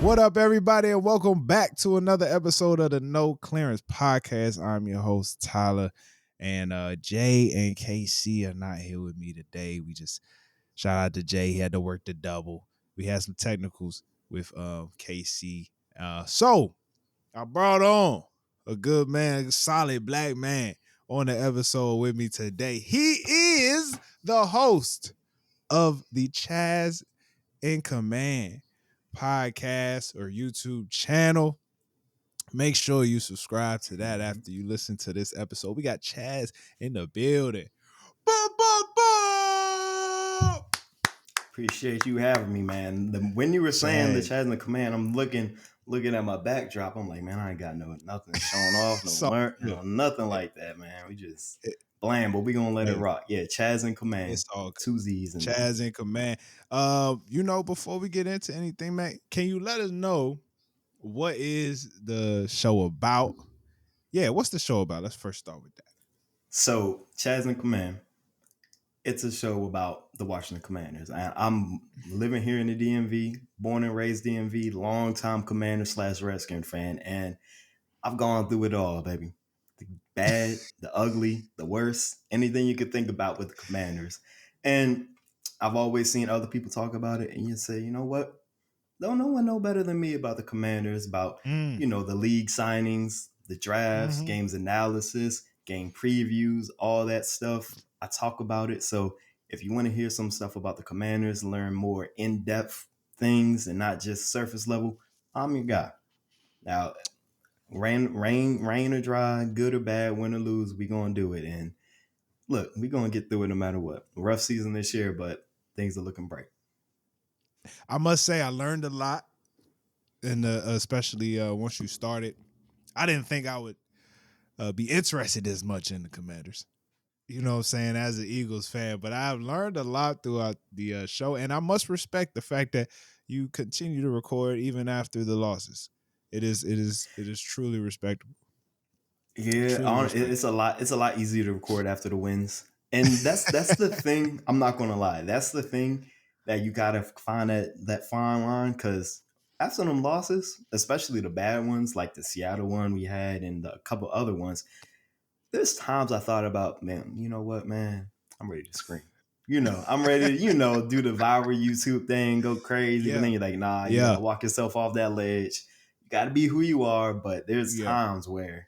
What up, everybody, and welcome back to another episode of the No Clearance Podcast. I'm your host, Tyler, and Jay and KC are not here with me today. We just shout out to Jay. He had to work the double. We had some technicals with KC. So I brought on a good man, a solid black man on the episode with me today. He is the host of the Chaz in Command podcast or YouTube channel. Make sure you subscribe to that after you listen to this episode. We got Chaz in the building. Appreciate you having me, man. When you were saying the Chaz in the Command, I'm looking at my backdrop. I'm like, man, I ain't got nothing showing off, nothing like that, man. We just bland, but we gonna let it rock. Yeah, Chaz in Command. It's all good. Two Z's. Chaz in Command. Before we get into anything, man, can you let us know what is the show about? Yeah, what's the show about? Let's first start with that. So, Chaz in Command, it's a show about the Washington Commanders. I'm living here in the DMV, born and raised DMV, longtime Commander / Redskins fan, and I've gone through it all, baby. The bad, the ugly, the worst, anything you could think about with the Commanders. And I've always seen other people talk about it, and you say, you know what? Don't no one know better than me about the Commanders, about the league signings, the drafts, games analysis, game previews, all that stuff. I talk about it. So if you want to hear some stuff about the Commanders, learn more in-depth things and not just surface level, I'm your guy. Now, rain or dry, good or bad, win or lose, we gonna do it. And look, we gonna get through it no matter what. Rough season this year, but things are looking bright. I must say I learned a lot, and especially once you started. I didn't think I would be interested as much in the Commanders. You know what I'm saying, as an Eagles fan, but I've learned a lot throughout the show, and I must respect the fact that you continue to record even after the losses. It is truly respectable. Yeah, it's a lot easier to record after the wins, and that's the thing. I'm not gonna lie, that's the thing that you gotta find that fine line, because after them losses, especially the bad ones like the Seattle one we had and a couple other ones, there's times I thought about, man, you know what, man, I'm ready to scream. I'm ready to, do the viral YouTube thing, go crazy. Yeah. But then you're like, nah, you gotta walk yourself off that ledge. You gotta be who you are. But there's times where,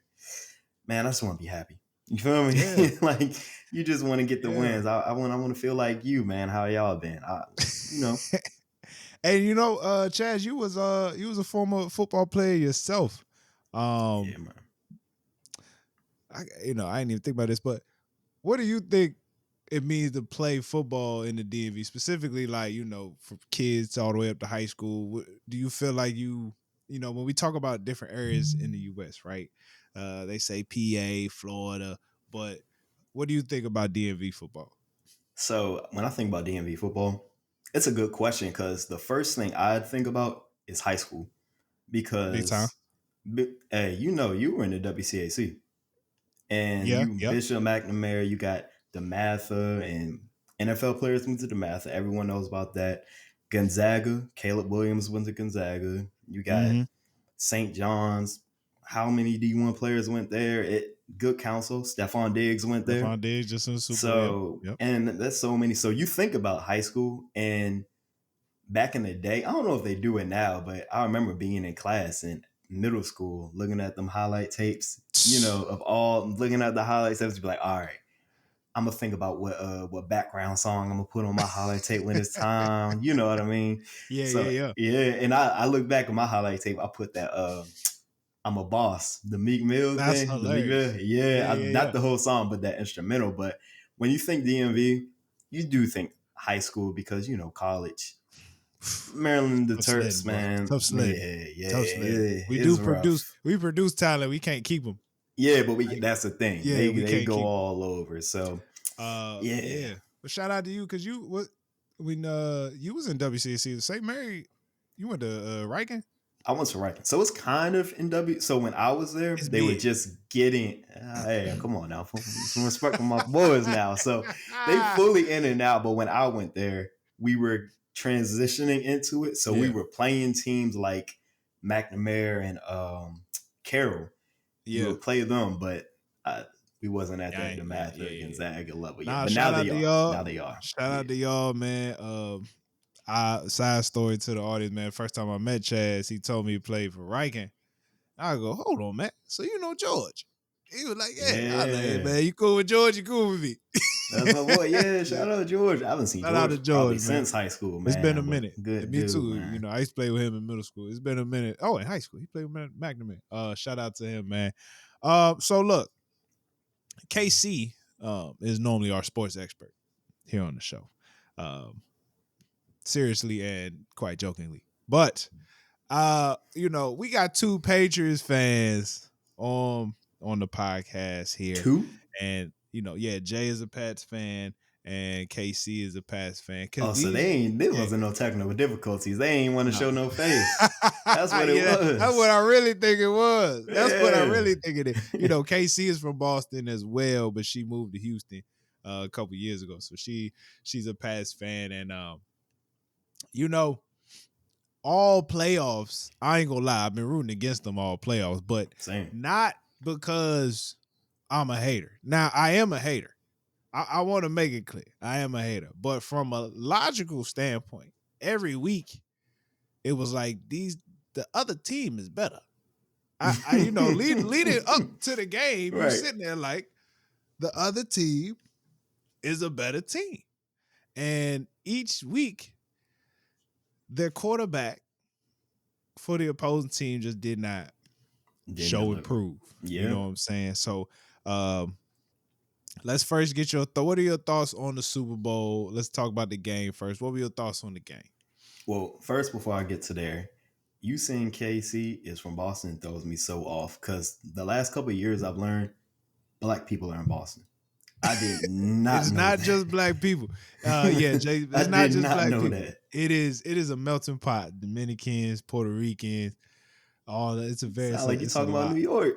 man, I just want to be happy. You feel me? Yeah. Like, you just want to get the wins. I want to feel like you, man. How y'all been? And Chaz, you was a former football player yourself. Yeah, man. I didn't even think about this, but what do you think it means to play football in the DMV, specifically, like, for kids all the way up to high school? Do you feel like when we talk about different areas in the U.S., right? They say PA, Florida, but what do you think about DMV football? So when I think about DMV football, it's a good question, because the first thing I'd think about is high school, because big time. Hey, you were in the WCAC, and Bishop McNamara, you got DeMatha, and NFL players went to DeMatha. Everyone knows about that. Gonzaga, Caleb Williams went to Gonzaga. You got St. John's. How many D1 players went there? Good counsel. Stephon Diggs went there. Stephon Diggs just in the Super Bowl. And that's so many. So you think about high school, and back in the day, I don't know if they do it now, but I remember being in class in middle school, looking at them highlight tapes, looking at the highlight tapes, be like, all right, I'm gonna think about what background song I'm gonna put on my highlight tape when it's time. You know what I mean? Yeah. And I look back at my highlight tape, I put that I'm a Boss, the Meek Mill That's thing. Hilarious. Not the whole song, but that instrumental. But when you think DMV, you do think high school, because college. Maryland, the Turks, man. Tough sled. Tough sled. We produce talent. We can't keep them. Yeah, but that's the thing. Yeah, they go all over. So, yeah. But shout out to you, because you was in WCC. St. Mary, you went to Riken? I went to Riken. So it's kind of in W. So when I was there, they were just getting, hey, come on now. Some respect for my boys now. So they fully in and out. But when I went there, we were transitioning into it. So we were playing teams like McNamara and Carroll, you Yeah. would play them, but we wasn't at that Yeah. DeMatha and Zaga level yet. Nah, But now shout out they to are. y'all. Now they are. Shout Yeah. out to y'all, man. Side story to the audience, man. First time I met Chaz, he told me he played for Riken. I go, hold on, man. So you know George? He was like, yeah. I was like, hey, Yeah. man, you cool with George? You cool with me? That's my boy. Yeah, shout out George. I haven't seen Shout out to George probably George, man. since high school, It's been a man. But minute. good And me dude, too. You man. know, I used to play with him in middle school. It's been a minute. Oh, in high school, he played with McNamara. Shout out to him, man. So look, KC is normally our sports expert here on the show. Seriously and quite jokingly. But we got two Patriots fans on the podcast here. Two? And Jay is a Pats fan and KC is a Pats fan. Oh, so there wasn't no technical difficulties. They ain't want to show no face. That's what it was. That's what I really think it was. That's what I really Yeah. think it is. KC is from Boston as well, but she moved to Houston a couple years ago. So she's a Pats fan. And all playoffs, I ain't gonna lie, I've been rooting against them all playoffs, but Same. not because I'm a hater. Now, I am a hater. I want to make it clear. I am a hater. But from a logical standpoint, every week, it was like the other team is better. Leading up to the game, Right. you're sitting there like, the other team is a better team. And each week, their quarterback for the opposing team just did not show improve. Yeah. You know what I'm saying? So let's first get what are your thoughts on the Super Bowl? Let's talk about the game first. What were your thoughts on the game? Well, first, before I get to there, you saying KC is from Boston throws me so off because the last couple of years I've learned black people are in Boston. I did not It's know not that. just black people. Jay, it's not just black people. That. It is a melting pot. Dominicans, Puerto Ricans, all that. It's a very sound like you're talking about New York.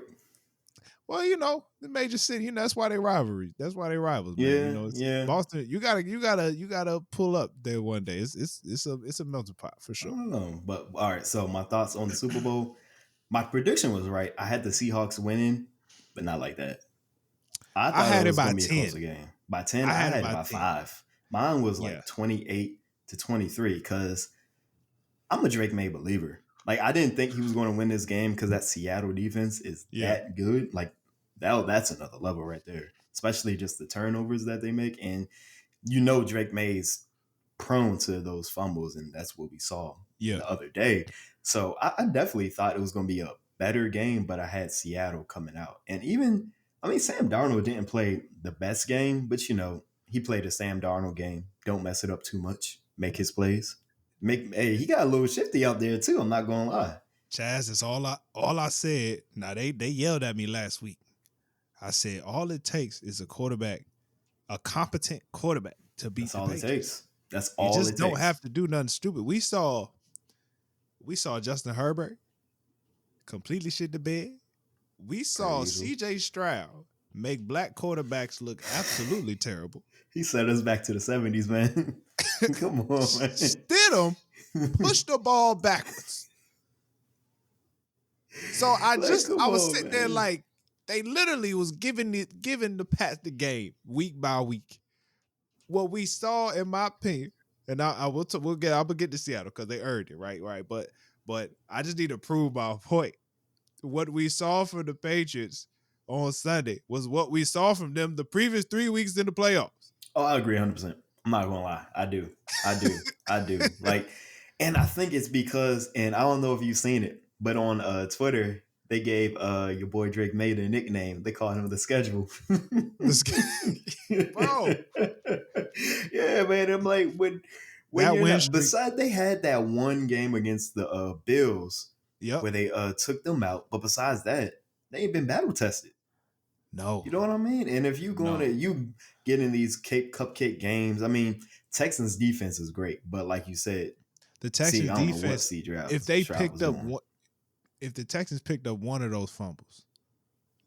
Well, the major city, that's why they rivalries. That's why they rivals, man. Yeah. Boston, you gotta pull up there one day. It's a melting pot for sure. I don't know, but all right. So my thoughts on the Super Bowl. My prediction was right. I had the Seahawks winning, but not like that. I thought it was going to be a closer game. By 10, I had it by 5. Mine was like 28-23 because I'm a Drake May believer. Like, I didn't think he was going to win this game because that Seattle defense is that good. Like, that's another level right there, especially just the turnovers that they make. And Drake May's prone to those fumbles, and that's what we saw the other day. So I definitely thought it was going to be a better game, but I had Seattle coming out. And even, Sam Darnold didn't play the best game, but he played a Sam Darnold game. Don't mess it up too much. Make his plays. He got a little shifty out there too. I'm not gonna lie. Chaz, that's all I said. Now they yelled at me last week. I said all it takes is a competent quarterback to beat the Patriots. That's all it takes. That's all it takes. You just don't have to do nothing stupid. We saw Justin Herbert completely shit the bed. We saw CJ Stroud make black quarterbacks look absolutely terrible. He sent us back to the 70s, man. Come on, man. Stidham pushed the ball backwards. So I was sitting there like they literally was giving the Pats the game week by week. What we saw, in my opinion, and I'll get to Seattle because they earned it, right? But I just need to prove my point. What we saw from the Patriots on Sunday was what we saw from them the previous 3 weeks in the playoffs. Oh, I agree 100%. I'm not gonna lie. I do. Like, and I think it's because, and I don't know if you've seen it, but on Twitter, they gave your boy Drake May the nickname. They called him the schedule. Bro. Yeah, man. I'm like, when besides they had that one game against the Bills where they took them out, but besides that, they ain't been battle tested. No. You know what I mean? And if you you get in these cupcake games, Texans defense is great, but like you said, the Texans defense, if the Texans picked up one of those fumbles,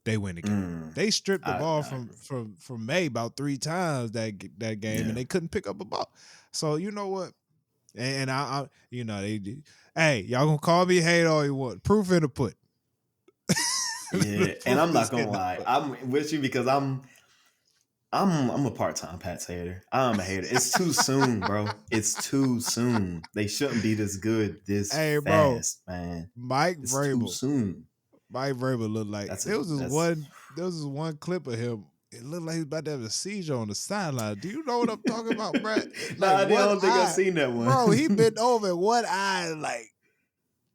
they win the game. They stripped the ball from May about 3 times that game, and they couldn't pick up a ball. So you know what? And I you know, hey, y'all gonna call me hate all you want. Proof in the put. Yeah, and Proof I'm is not gonna in the lie, put. I'm with you because I'm a part-time Pats hater. I'm a hater. It's too soon, bro. It's too soon. They shouldn't be this good this Hey, bro, fast, man. Mike It's too Vrabel. soon. Mike Vrabel looked like That's there was this one clip of him. It looked like he was about to have a seizure on the sideline. Do you know what I'm talking about, bro? Like nah, I one don't think I eye, seen that bro. He one. bent over, and one eye like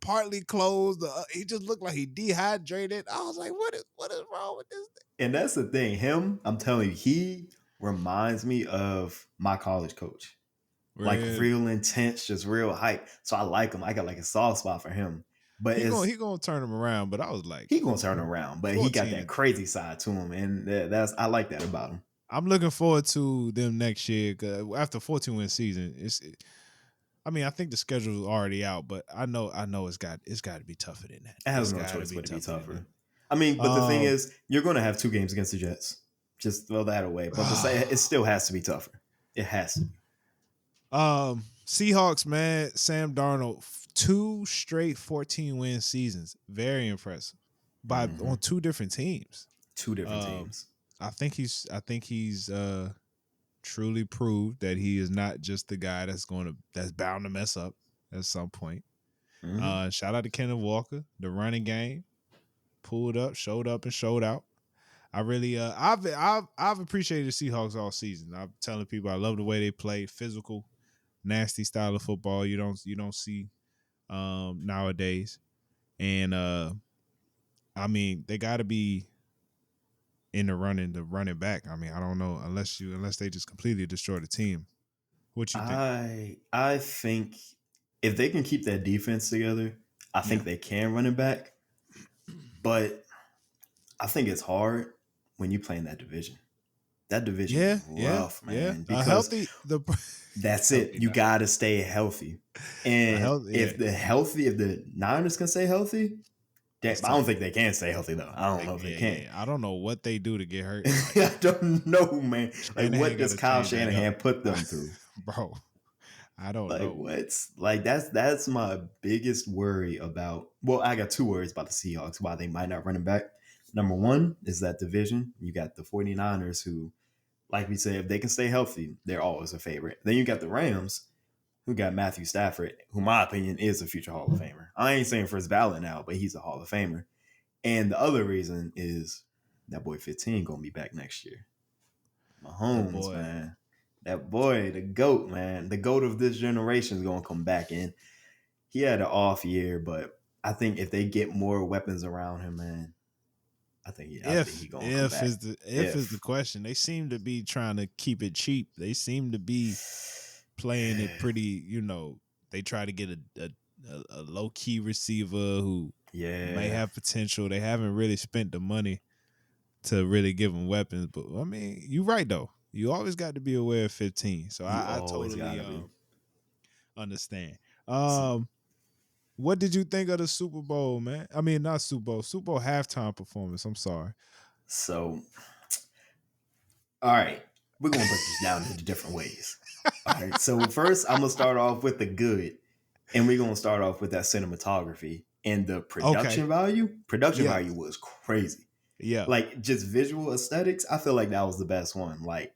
partly closed. He just looked like he dehydrated. I was like, what is wrong with this And that's the thing. Him, I'm telling you, he reminds me of my college coach. thing? Like Really? real intense, just real hype. So I like him. I got like a soft spot for him. But He gonna turn him around. But I was like, he gonna turn around. But he got 14. that crazy side to him, and that's I like that about him. I'm looking forward to them next year. 'Cause after 14-win season, I mean, I think the schedule is already out, but I know it's got to be tougher than that. It has It's no got to choice be but to be tougher than that. tougher. I mean, but the thing Um, is, you're going to have 2 games against the Jets. Just throw that away. But it still has to be tougher. It has to be. Seahawks, man, Sam Darnold, 2 straight 14-win seasons, very impressive. By Mm-hmm. on 2 different teams. 2 different Um, teams. I think he's truly proved that he is not just the guy that's bound to mess up at some point. Mm-hmm. Shout out to Kenneth Walker, the running game, pulled up, and showed out. I really I've appreciated the Seahawks all season. I'm telling people I love the way they play, physical, nasty style of football. You don't see nowadays. And I mean, they got to be in the running back. I mean, I don't know unless they just completely destroy the team. What you think? I think if they can keep that defense together, I Yeah. think they can run it back. But I think it's hard when you play in that division. That division is rough, Yeah. man, A because healthy the that's it. healthy You not got to stay healthy. And yeah. if the Niners can stay healthy, It's I don't tough. think they can stay healthy though. I don't know if they can. Yeah. I don't know what they do to get hurt. Like I don't know, man. Like, Shanahan what got does to Kyle change that up, Shanahan put them through? bro. I don't Like, know. what's like that's my biggest worry about. Well, I got 2 worries about the Seahawks why they might not run it back. Number one is that division. You got the 49ers who, like we said, if they can stay healthy, they're always a favorite. Then you got the Rams who got Matthew Stafford, who, in my opinion, is a future Hall of Famer. I ain't saying first ballot now, but he's a Hall of Famer. And the other reason is that boy 15 gonna be back next year. The Mahomes, boy. man. That boy, the GOAT, man. The GOAT of this generation is gonna come back in. He had an off year, but I think if they get more weapons around him, man, I think he gonna come back. If is the question. They seem to be trying to keep it cheap. They seem to be playing it pretty, they try to get a low key receiver who may Yeah, have potential. They haven't really spent the money to really give them weapons. But I mean, you're right though. You always got to be aware of 15. So you I always totally gotta be. understand. So, What did you think of the Super Bowl, man? I mean, not Super Bowl halftime performance. I'm sorry. so, all right, we're gonna break this down into different ways. All right, so first I'm gonna start off with the good, and we're gonna start off with that cinematography and the Okay. production value. Production Yeah. value was crazy. Yeah. Like, just visual aesthetics, I feel like that was the best one. Like,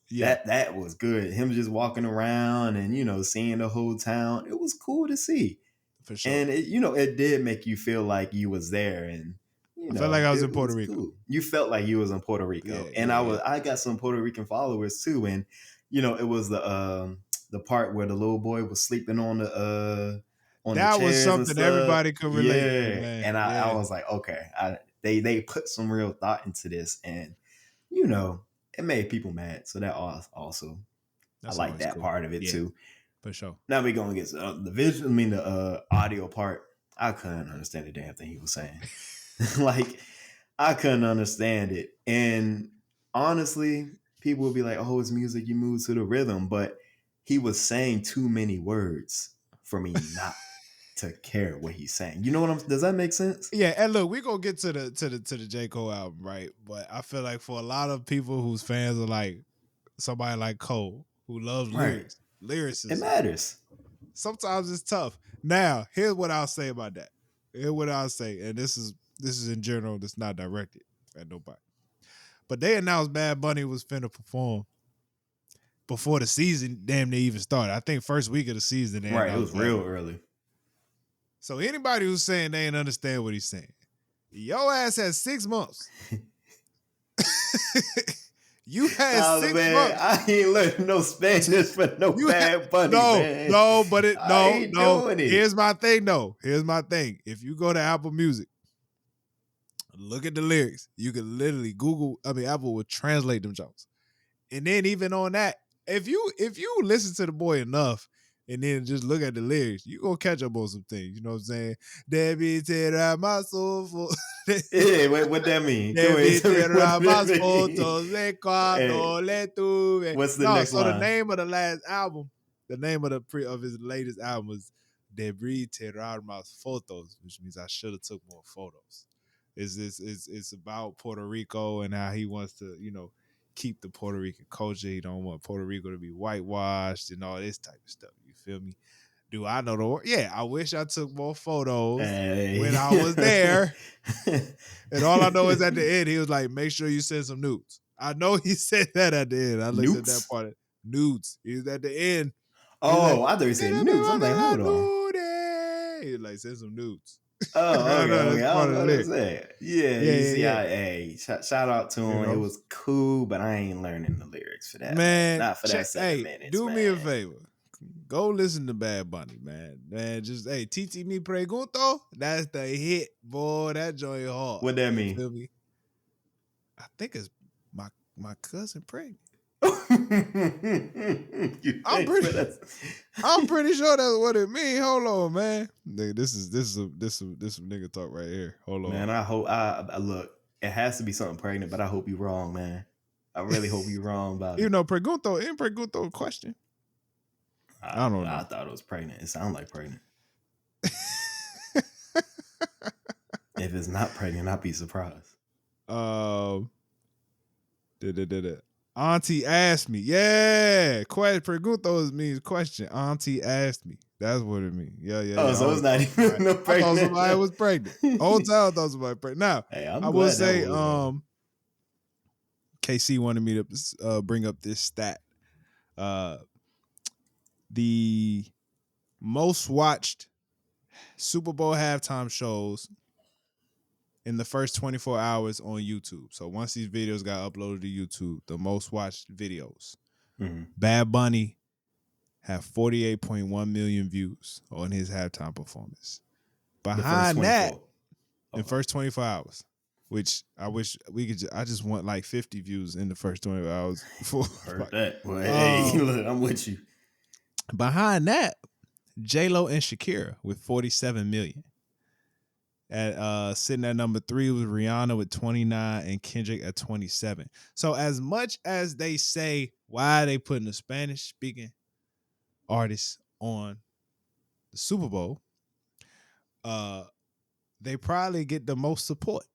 Yeah. that was good. Him just walking around and seeing the whole town. It was cool to see. For sure. And it did make you feel like you was there, and I felt like I was in it Puerto was Rico. cool. You felt like you was in Puerto Rico. Yeah. And Yeah. Yeah. I got some Puerto Rican followers too, and it was the part where the little boy was sleeping on the That was chairs and something stuff. everybody could relate to, Yeah. man. And I Yeah. was like, okay, they put some real thought into this, and you know, it made people mad. So that also, I That's like always that cool. part of it Yeah. too. For sure. Now we're gonna get the visual. I mean, the audio part. I couldn't understand the damn thing he was saying. Like, I couldn't understand it. And honestly, people would be like, "Oh, it's music. You move to the rhythm," but he was saying too many words for me not to care what he's saying. You know what I'm? Does that make sense? Yeah, and look, we're gonna get to the J. Cole album, right? But I feel like for a lot of people whose fans are like somebody like Cole, who loves Right. It lyricism, matters. sometimes it's tough. Now, here's what I'll say about that. Here's what I'll say, and this is in general. That's not directed at nobody. But they announced Bad Bunny was finna perform before the season damn near even started. I think first week of the season they Right, it announced was Bad real Bunny. early. So anybody who's saying they ain't understand what he's saying, your ass has 6 months. You had Nah, 6 man, months. I ain't learning no Spanish for no Bad Bunny, man. I ain't No. doing it. Here's my thing, though. Here's my thing. If you go to Apple Music, look at the lyrics. You can literally Apple will translate them jokes. And then even on that, if you listen to the boy enough and then just look at the lyrics, you gonna catch up on some things. You know what I'm saying? Debbie terra my soul for Yeah, what that mean? Go Debbie ahead, tell me terra what that más mean. fotos de cuando le tuve. What's the No, next so the line? name of the last album, the name of of his latest album was Debris Terrar Más Fotos, which means I should have took more photos. It's about Puerto Rico and how he wants to, keep the Puerto Rican culture. He don't want Puerto Rico to be whitewashed and all this type of stuff. You feel me? Do I know the word? Yeah, I wish I took more photos when I was there. And all I know is at the end, he was like, make sure you send some nudes. I know he said that at the end. I looked at that part. Nudes. He was at the end. Oh, I thought you said nudes. I'm like, hold on. He was like, send some nudes. Oh, okay. That's I part was of the about to lyric. say. Yeah, you see, shout out to him. It was cool, but I ain't learning the lyrics for that, man. Not for that 7 minutes, do man. me a favor. Go listen to Bad Bunny, man. Just, Titi Mi Pregunto, that's the hit, boy. That joint hard. What that You mean? feel me? I think it's my cousin pregnant. I'm pretty sure that's what it means. Hold on, man. Nigga, this is some nigga talk right here. Hold on. Man, I hope I look. It has to be something pregnant, but I hope you're wrong, man. I really hope you're wrong about it. Pregunto question. I don't know. I thought it was pregnant. It sounded like pregnant. If it's not pregnant, I'd be surprised. Auntie asked me. Yeah. Pregunto means question. Auntie asked me. That's what it means. Yeah. Oh, so it's not even no pregnant. I thought somebody was pregnant. Whole time I thought somebody pregnant. Now, hey, I will say, KC wanted me to bring up this stat. The most watched Super Bowl halftime shows in the first 24 hours on YouTube. So once these videos got uploaded to YouTube, the most watched videos. Mm-hmm. Bad Bunny had 48.1 million views on his halftime performance. Behind that, in first 24 hours, which I wish we could. I just want like 50 views in the first 24 hours. Heard that. Well, hey, look, I'm with you. Behind that, J-Lo and Shakira with 47 million. At sitting at number 3 was Rihanna with 29 and Kendrick at 27. So as much as they say why are they putting the Spanish speaking artists on the Super Bowl, they probably get the most support.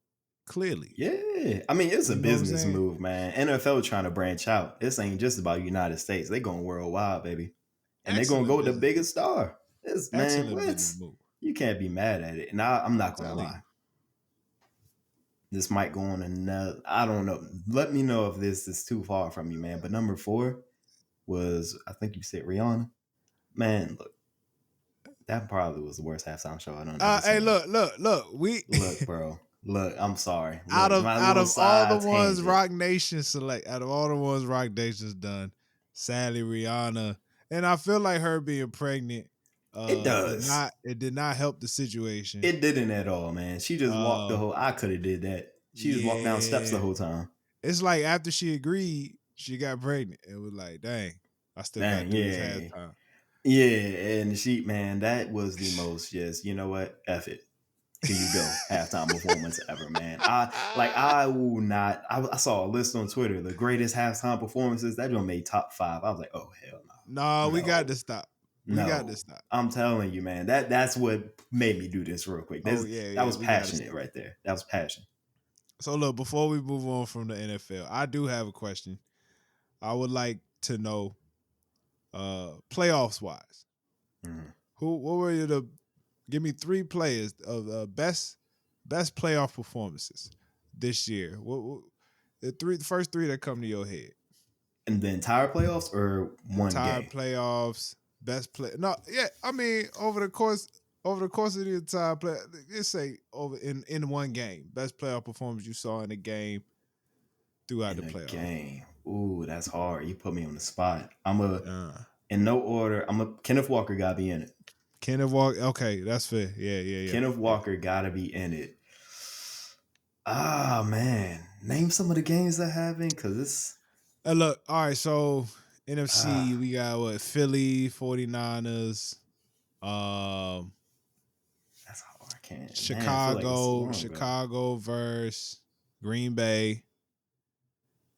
Clearly. Yeah. I mean, it's a business move, man. NFL trying to branch out. This ain't just about United States. They going worldwide, baby. And they're going to go with the biggest star. Business move. You can't be mad at it. And I'm not going to lie. This might go on another, I don't know. Let me know if this is too far from you, man. But number 4 was, I think you said Rihanna. Man, look. That probably was the worst halftime show I done ever seen. Hey, look. Look, bro. Look, I'm sorry. Look, out of all the ones Rock Nation done, sadly Rihanna, and I feel like her being pregnant, it does. It did not help the situation. It didn't at all, man. She just walked the whole. I could have did that. She just walked down steps the whole time. It's like after she agreed, she got pregnant. It was like, dang, I still got to do this halftime. Yeah, and she, man, that was the most just, you know what? F it. Here you go. Halftime performance ever, man. I will not. I saw a list on Twitter, the greatest halftime performances. That one made top 5. I was like, oh hell no. No, we got to stop. We got to stop. I'm telling you, man. That's what made me do this real quick. That was passionate right there. That was passion. So look, before we move on from the NFL, I do have a question. I would like to know, playoffs wise, What were you the? Give me 3 players of best playoff performances this year. What the first 3 that come to your head? In the entire playoffs or one Entire game? playoffs, best play. No, yeah, I mean over the course of the entire play, let's say over in one game, best playoff performance you saw in a game throughout the In a playoffs. game. Ooh, that's hard. You put me on the spot. I'm a Uh, in no order. I'm a Kenneth Walker gotta be in it. Kenneth Walker. Okay, that's fair. Kenneth Yeah. Walker gotta be in it. Ah man, name some of the games that happened because it's Look, all right. So NFC, ah we got what? Philly, 49ers, um, that's hard. I can't man. I feel like it's so Chicago, long ago. Chicago versus Green Bay,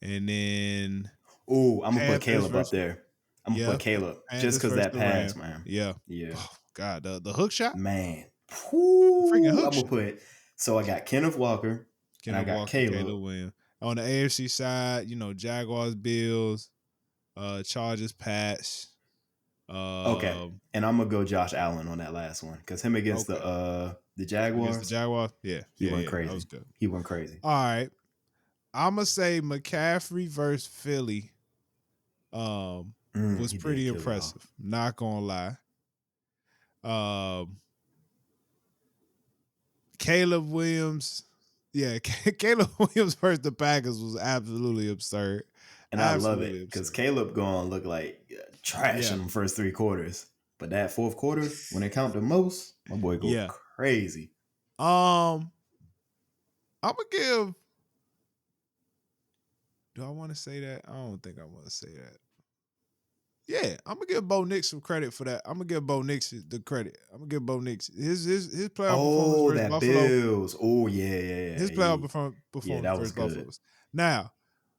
and then Ooh, I'm gonna put Panthers Caleb up versus there. I'm gonna yeah, put Caleb just Panthers because versus that the pass, Rams. man. Yeah. Yeah, Oh, God, the hook shot, man. the freaking Whoo, hook I'm gonna shot. put. So I got Kenneth Walker and I Kenneth got Walker, Caleb. Caleb Williams. On the AFC side, Jaguars, Bills, Chargers, Pats. Okay, and I'm gonna go Josh Allen on that last one because him against Okay. the Against the Jaguars, Jaguars. he went That was crazy. good. He went crazy. All right. I'ma say McCaffrey versus Philly was He did pretty kill y'all. impressive. Not gonna lie. Um Caleb Williams. Yeah, Caleb Williams versus the Packers was absolutely absurd. And I love Absolutely it because absurd. Caleb going to look like trash Yeah. in the first 3 quarters. But that fourth quarter, when it count the most, my boy go Yeah. crazy. I'm gonna give. Do I want to say that? I don't think I want to say that. Yeah, I'm gonna give Bo Nix some credit for that. I'm gonna give Bo Nix the credit. I'm gonna give Bo Nix his playoff performance Oh, versus that Buffalo. Bills. Oh, yeah. His playoff Yeah, performance that was versus good. Buffalo's. Now,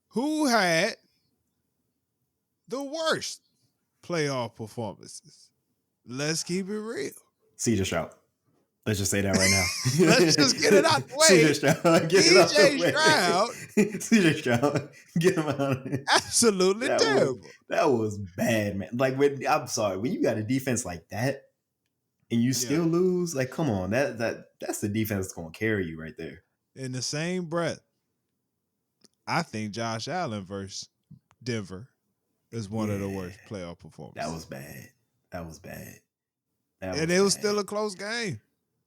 who had the worst playoff performances? Let's keep it real. CJ Stroud. Let's just say that right now. Let's just get it out the way. CJ Stroud, get it out the CJ way. Stroud, CJ Stroud, get him out of it. absolutely terrible. That was bad, man. Like I'm sorry, when you got a defense like that and you Yeah. still lose, like come on, that's the defense that's gonna carry you right there. In the same breath, I think Josh Allen versus Denver is one of the Yeah, worst playoff that performances. was bad. That was bad. That And was it was bad. still a close game.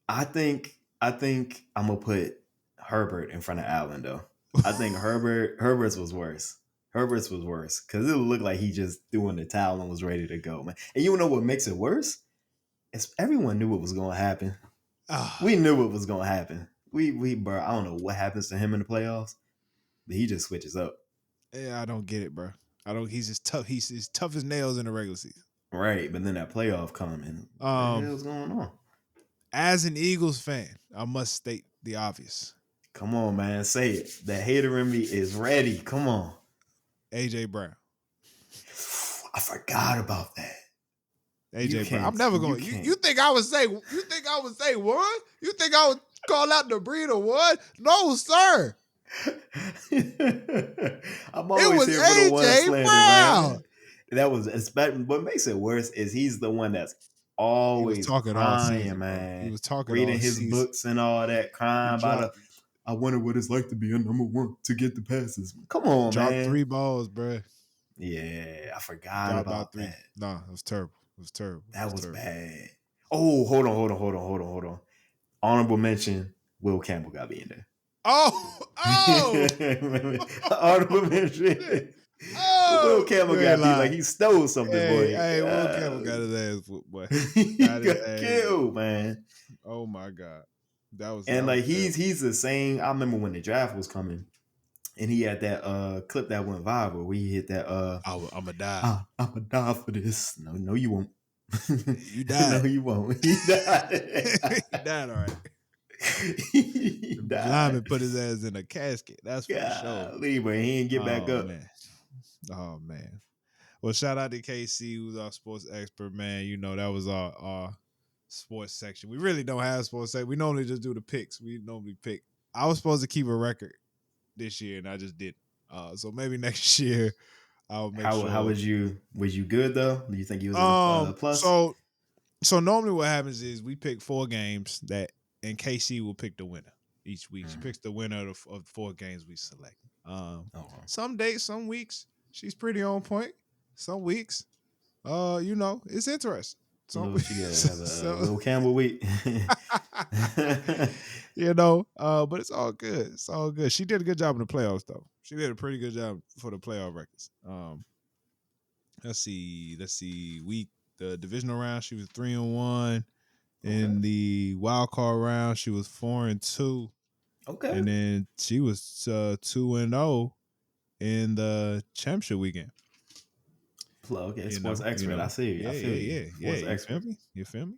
I think I'm gonna put Herbert in front of Allen though. I think Herbert's was worse. Herbert's was worse because it looked like he just threw in the towel and was ready to go, man. And you know what makes it worse? It's everyone knew what was gonna happen. We knew what was gonna happen. Bro, I don't know what happens to him in the playoffs, but he just switches up. Yeah, I don't get it, bro. He's just tough. He's as tough as nails in the regular season. Right, but then that playoff come and what the hell's going on? As an Eagles fan, I must state the obvious. Come on, man, say it. The hater in me is ready. Come on. AJ Brown. I forgot about that. AJ Brown. I'm never going. You think I would say? You think I would say one? You think I would call out the breed of one? No, sir. I'm always here for the one slander, man. That was what makes it worse is he's the one that's He was always talking all crying, season, bro. He man. was talking Reading all his season. books and all that, crying about I wonder what it's like to be a number one to get the passes. Come on, dropped man. 3 balls, bro. Yeah, I forgot about that. Nah, it was terrible. That was bad. Oh, hold on. Honorable mention: Will Campbell got me in there. Oh! Honorable mention. Will Campbell got beat like he stole something, boy. Hey, Will Campbell got his ass whooped, boy. He got killed, man. Oh my god, and like he's the same. I remember when the draft was coming, and he had that clip that went viral where he hit that I'ma die. I'ma die for this. No, you won't. You died. No, you won't. He died. He died, all right. He died. Lyman put his ass in a casket. That's for sure. But he didn't get back up. Man. Oh man. Well, shout out to KC, who's our sports expert, man. That was our sports section. We really don't have sports section. We normally just do the picks. We normally pick. I was supposed to keep a record this year, and I just didn't. So maybe next year I'll make sure. How was you? Was you good though? Do you think you was in a plus? So So normally what happens is we pick 4 games and KC will pick the winner each week. She picks the winner of 4 games we select. Some days, some weeks, she's pretty on point. Some weeks, it's interesting. She got have a Will Campbell week. But it's all good. It's all good. She did a good job in the playoffs, though. She did a pretty good job for the playoff records. Let's see. The divisional round, she was 3-1. In the wild card round, she was 4-2. Okay. And then she was 2-0 in the championship weekend. Okay, sports expert. I see. Yeah. Sports expert. You feel me?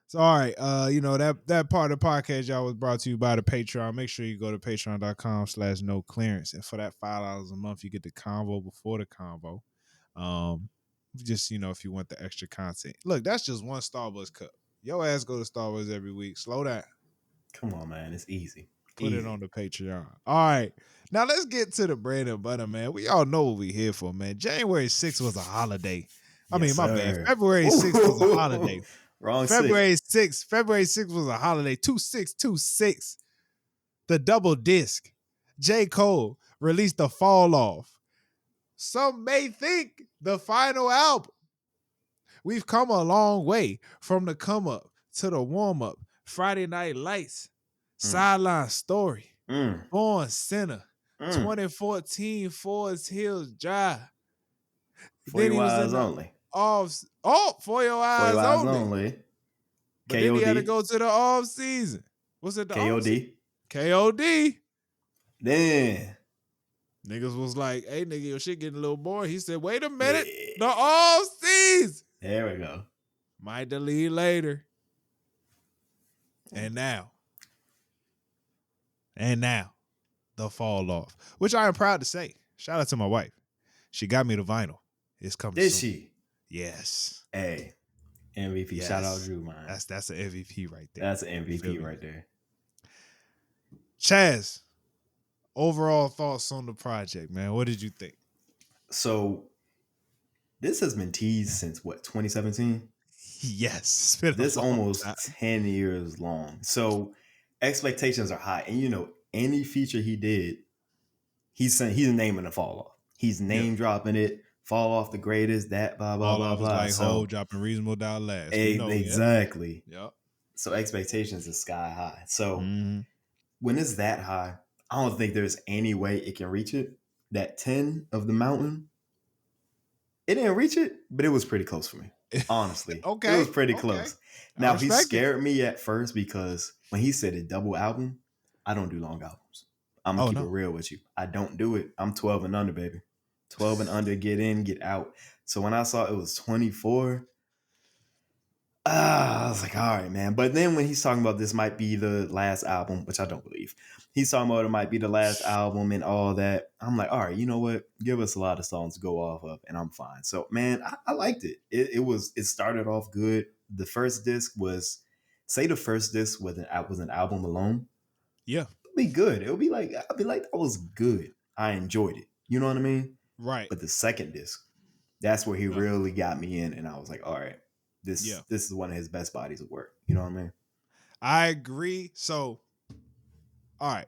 So all right, that part of the podcast, y'all, was brought to you by the Patreon. Make sure you go to patreon.com/noclearance. And for that $5 a month, you get the convo before the convo. Just, if you want the extra content. Look, that's just one Starbucks cup. Your ass go to Starbucks every week. Slow down. Come on, man. It's easy. Put it on the Patreon. All right. Now let's get to the bread and butter, man. We all know what we here for, man. January 6th was a holiday. My bad. February 6th was a holiday. Wrong. February 6th was a holiday. 2626. The double disc. J. Cole released the Fall Off. Some may think the final album. We've come a long way from the come up to the warm up. Friday Night Lights. Sideline Story. Born Sinner. 2014 Forest Hills Drive. 4 Your Eyes Only. For Your Eyes Only. But then he had to go to the off season. What's it? The KOD. KOD. Then niggas was like, "Hey, nigga, your shit getting a little boring." He said, "Wait a minute, the off season." There we go. Might delete later. And now, the Fall Off, which I am proud to say. Shout out to my wife. She got me the vinyl. It's coming soon. Did she? Yes. Hey, MVP. Yes. Shout out Drew, man. That's an MVP right there. That's an MVP right there. Chaz, overall thoughts on the project, man. What did you think? So, this has been teased since what, 2017? Yes. This almost 10 years long. So, expectations are high. And any feature he did, he's naming the Fall Off. He's name dropping it. Fall Off the greatest, that blah blah blah blah. Like Hov dropping Reasonable Doubt last. Exactly. Yep. So expectations is sky high. So when it's that high, I don't think there's any way it can reach it. That 10 of the mountain, it didn't reach it, but it was pretty close for me. Honestly. Okay. It was pretty close. Now he scared me at first because when he said a double album, I don't do long albums. I'm gonna keep it real with you. I don't do it. I'm 12 and under, baby. 12 and under, get in, get out. So when I saw it was 24, I was like, all right, man. But then when he's talking about this might be the last album, which I don't believe. He's talking about it might be the last album and all that. I'm like, all right, you know what? Give us a lot of songs to go off of and I'm fine. So, man, I liked it. It started off good. The first disc was, say the first disc was an album alone. Yeah. It'd be good. I'd be like, that was good. I enjoyed it. You know what I mean? Right. But the second disc, that's where he really got me in. And I was like, all right, this is one of his best bodies of work. You know what I mean? I agree. So, all right.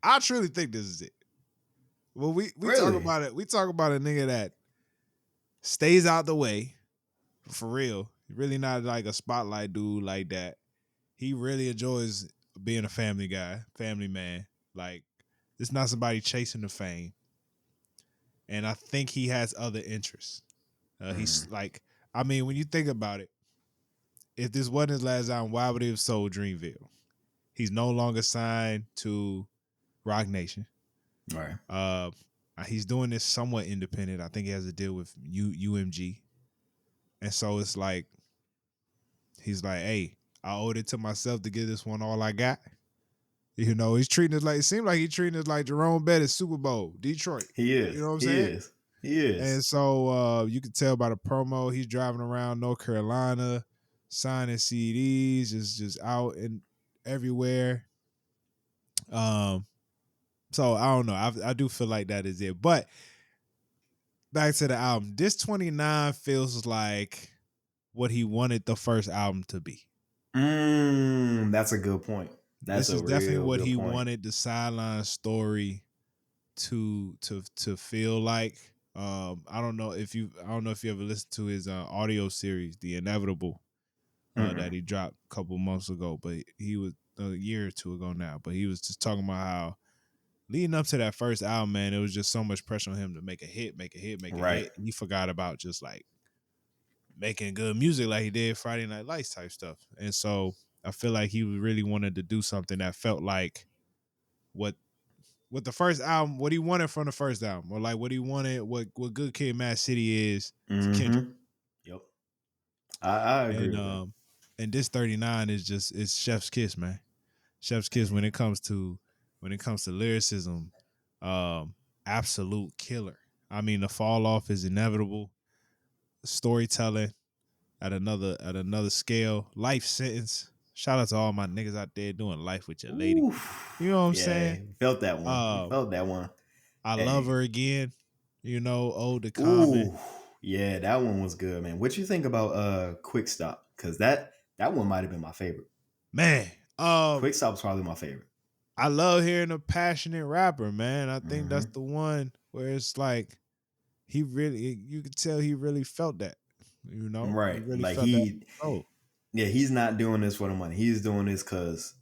I truly think this is it. Well, we talk about it. We talk about a nigga that stays out the way, for real. Really not like a spotlight dude like that. He really enjoys being a family guy, family man. Like, it's not somebody chasing the fame. And I think he has other interests. He's like, I mean, when you think about it, if this wasn't his last album, why would he have sold Dreamville? He's no longer signed to Rock Nation. Right. He's doing this somewhat independent. I think he has a deal with UMG. And so it's like, he's like, hey, I owed it to myself to give this one all I got. You know, he's treating it like, it seemed like he's treating it like Jerome Bettis Super Bowl, Detroit. He is. You know what I'm saying? He is. And so you can tell by the promo, he's driving around North Carolina, signing CDs, just out and everywhere. So I don't know. I do feel like that is it. But back to the album. This 29 feels like what he wanted the first album to be. That's a good point. That's This a is definitely real what good he point. wanted the sideline story to feel like. I don't know if you ever listened to his audio series, The Inevitable, that Mm-mm. he dropped a couple months ago, but he was a year or two ago now. But he was just talking about how leading up to that first album, man, it was just so much pressure on him to make a hit, make a hit, make a Right. hit. And he forgot about just like making good music like he did Friday Night Lights type stuff. And so I feel like he really wanted to do something that felt like what the first album, what he wanted from the first album, or like what he wanted, what Good Kid, Mad City is to Kendrick. Mm-hmm. Yep. I agree And with that. this 39 is just it's Chef's Kiss, man. Chef's Kiss when it comes to lyricism, absolute killer. I mean, the fall off is inevitable. Storytelling at another scale. Life sentence. Shout out to all my niggas out there doing life with your lady. Ooh. You know what I'm Yeah, saying? we felt that one. We Um, felt that one. I love Hey. her again. You know, Ode to Common. Ooh. Yeah, that one was good, man. What you think about Quick Stop? Because that one might have been my favorite. Man, Quick Stop's probably my favorite. I love hearing a passionate rapper, man. I think that's Mm-hmm. the one where it's like he really, you could tell he really felt that. You know, he Right. really Like felt that. Oh, he's not doing this for the money. He's doing this because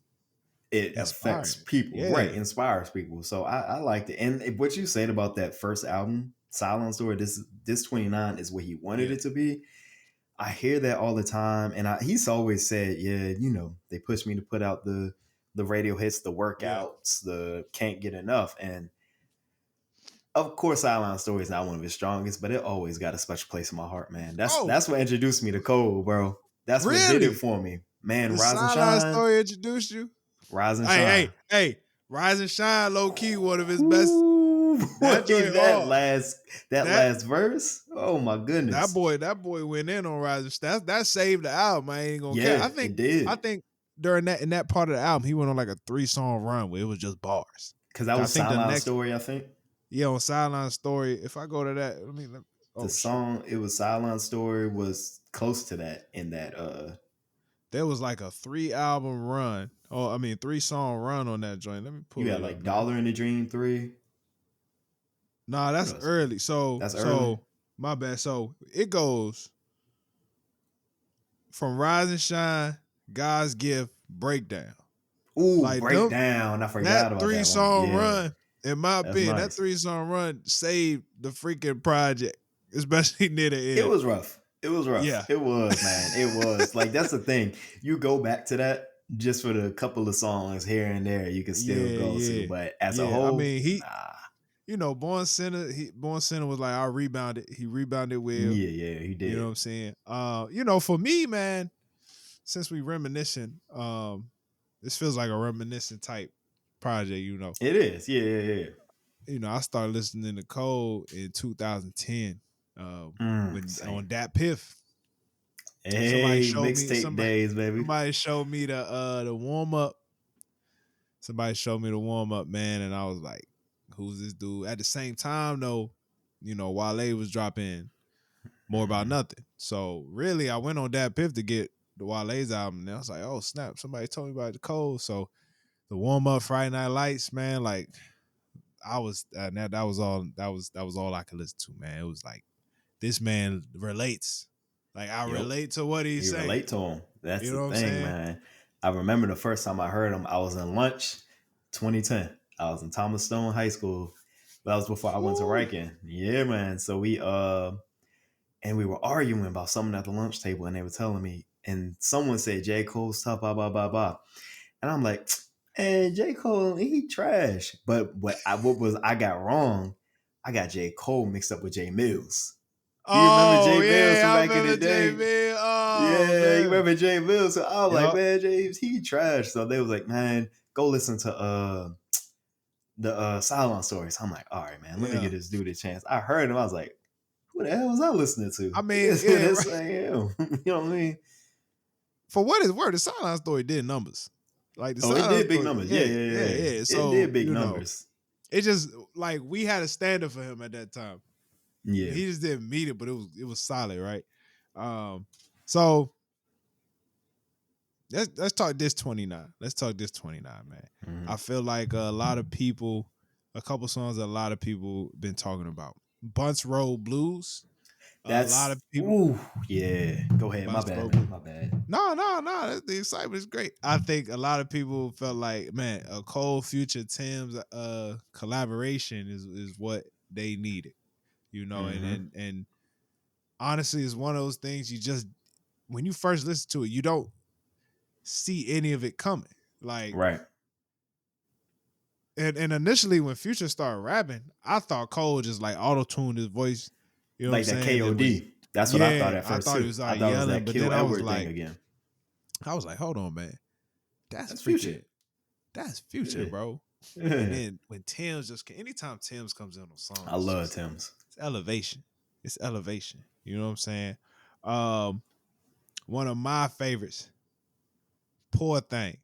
it affects inspiring. people, right? Yeah, Inspires people. So I liked it. And what you said about that first album, Silent Story, this 29 is what he wanted yeah, it to be. I hear that all the time, and he's always said, yeah, they push me to put out the radio hits, the yeah. workouts, the can't get enough, and of course, Silent Story is not one of his strongest, but it always got a special place in my heart, man. Oh, That's what introduced me to Cole, bro. That's what did it really? for me, man. The Rise and sideline shine, story introduced you? rise and Hey, shine. hey, hey! Rise and Shine, low key, one of his best. Ooh, That boy, joint hard. that That last verse. Oh my goodness. that boy went in on Rise and Shine. That saved the album. I ain't gonna care. Yeah, it did. I think during that in that part of the album, he went on like a 3-song run where it was just bars. Because that I was think the Sideline next, Story, I think. yeah, on Sideline Story. If I go to that, The oh shit, song, it was Sideline Story was close to that in that there was like a 3-album run. Oh, I mean 3-song run on that joint. Let me you pull had it up, like man. Dollar in the Dream 3. Nah, What that's else? early. That's early. My bad. So it goes from Rise and Shine, God's Gift, Breakdown. Ooh, Like them, Breakdown. I that forgot about three that one. song Yeah, run, in my that's opinion, that nice. 3-song run saved the freaking project, especially near the It end. was rough. It was rough. Yeah. It was, man. It was. Like, that's the thing. You go back to that just for the couple of songs here and there you can still Yeah, go to. yeah. But as a Yeah. I whole, mean, nah. Born Center was like, I rebounded. He rebounded well. Yeah, yeah, he You know what did. I'm saying? For me, man, since we reminiscing, this feels like a reminiscent type project, It is. Yeah, yeah, yeah. I started listening to Cole in 2010, when Same. on Dat Piff. Somebody Hey, showed me mixtape days, baby. the warm up. Somebody showed me the warm up, man, and I was like, "Who's this dude?" At the same time, though, Wale was dropping More About Mhm. Nothing. So really, I went on Dat Piff to get the Wale's album, and I was like, "Oh snap!" Somebody told me about the Cole. So the warm up, Friday Night Lights, man, like I was that was all that was all I could listen to, man. It was like this man relates. Like I Yep. relate to what he's You saying. relate to him. That's You the know what I'm thing, saying? man. I remember the first time I heard him, I was in lunch, 2010. I was in Thomas Stone High School. That was before I went to Woo. Riken. Yeah, man. So we were arguing about something at the lunch table, and they were telling me, and someone said J. Cole's tough, blah, blah, blah, blah. And I'm like, and J. Cole, he trash. But I got wrong, I got J. Cole mixed up with J. Mills. You remember Oh J. Mills from yeah, I back in the remember day? JB. Oh Yeah, you man. remember J. Mills. So I was like, Yup. man, James, he trash. So they was like, man, go listen to the Silent Stories. I'm like, all right, man, let me Yeah. give this dude a chance. I heard him, I was like, who the hell was I listening to? I mean, yeah, This right. ain't him. You know what I mean? For what is word, the Silent Story did numbers. Like the Oh, it Silent did big Story, numbers. Yeah, yeah, yeah, yeah, yeah. yeah. It So, did big numbers. it just like we had a standard for him at that time. Yeah. He just didn't meet it, but it was solid, right? Um, So let's talk this 29. Let's talk this 29, man. Mhm. I feel like a lot of people, a couple songs that a lot of people been talking about. Bunts Road Blues. A lot of That's people. ooh, yeah. Go ahead. My Bunts bad, Road man. Blues. My bad. No. The excitement is great. I think a lot of people felt like, man, a Cole Future Tim's collaboration is what they needed. You know, Mm-hmm. and honestly, it's one of those things you just when you first listen to it, you don't see any of it coming. Like, Right. and initially when Future started rapping, I thought Cole just like auto tuned his voice. You know what I'm Like that saying? And was KOD. That's what I thought yeah, at I first thought he too. was I like thought it was yelling, that but Kill then Edward thing again. I was like, hold on, man, that's That's Future. freaking, that's Future, Yeah. bro. And Yeah. then when Tim's anytime Tim's comes in on song, I it's love just Tim's. it's elevation. It's elevation. You know what I'm saying? Um, one of my favorites, Poor Thing.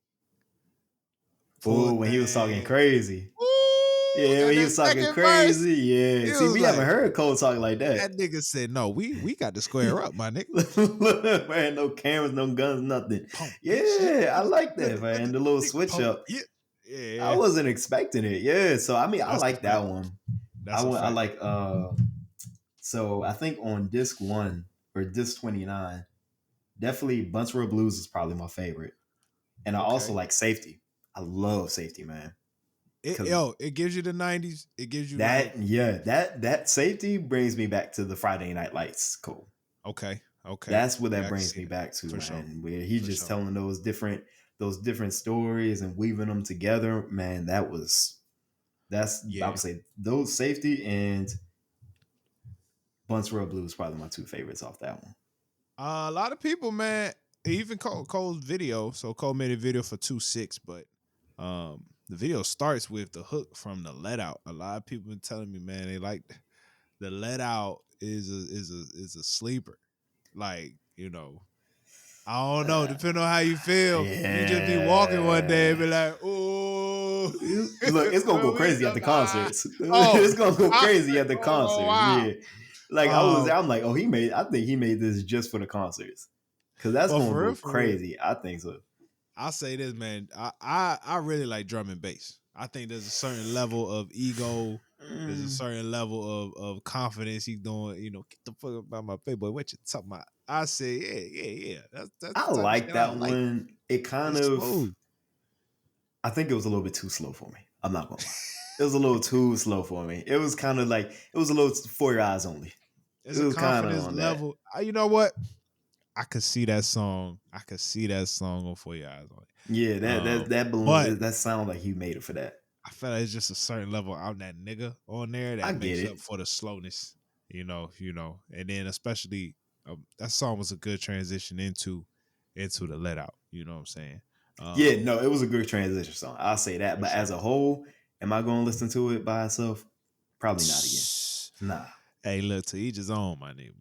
Poor Oh, when he was talking Thing. crazy. Ooh, Yeah, and when he that was talking second verse, crazy. Yeah. it See, was we haven't like heard Cole talk like that that. nigga said, "No, we got to square up, my nigga." Man, no cameras, no guns, nothing. Pump bitch, yeah, Yeah, I like that, man. The little switch pump, up. yeah, I yeah. wasn't expecting it. Yeah. So I mean, I That's a like that fact. one. That's a I fact. like so I think on disc 1 or disc 29, definitely Bunch Road Blues is probably my favorite. And I also Okay. like Safety. I love Safety, man. Cause It gives you the '90s. It gives you like, that, yeah, that Safety brings me back to the Friday Night Lights. Cool. okay, That's what that yeah, I can brings see me that back to, for sure, man. Where he's for just sure. telling those different stories and weaving them together. Man, that's I Yeah, would say those Safety and Bunch Road Blues probably my two favorites off that one. a lot of people, man, even Cole's video. So Cole made a video for 2-6, but the video starts with the hook from the Let Out. A lot of people been telling me, man, they like the Let Out is a sleeper. Like, you know, I don't know. Uh, Depending on how you feel, you just be walking one day and yeah. be like, "Oh, Look, it's gonna where go we crazy at go?" the concerts. Oh, It's gonna go crazy at the oh concerts. wow. Yeah, like I was, Um, I'm like, oh, I think he made this just for the concerts, because that's but gonna go for real, crazy. I think so. I'll say this, man. I really like drum and bass. I think there's a certain level of ego. There's a Mm, certain level of confidence he's doing. You know, get the fuck up out my face, boy. What you talking about? I say, yeah. That's I the type of like shit I that like. one. It kind It's of, smooth. I think it was a little bit too slow for me. I'm not gonna lie. It was a little too slow for me. It was kind of like it was a little for your eyes only. It It's a was kind of confidence on that. level. You know what? I could see that song. I could see that song on For Your Eyes on it. Yeah, that But balloon that sounded like he made it for that. I feel like it's just a certain level out that nigga on there I that get makes up it. for the slowness. And then especially that song was a good transition into the Let Out. You know what I'm saying? Yeah, Um, no, it was a good transition song. I'll say that. for But as sure. a whole, am I going to listen to it by itself? Probably not again. Nah. Hey, look, to each his own, my nigga.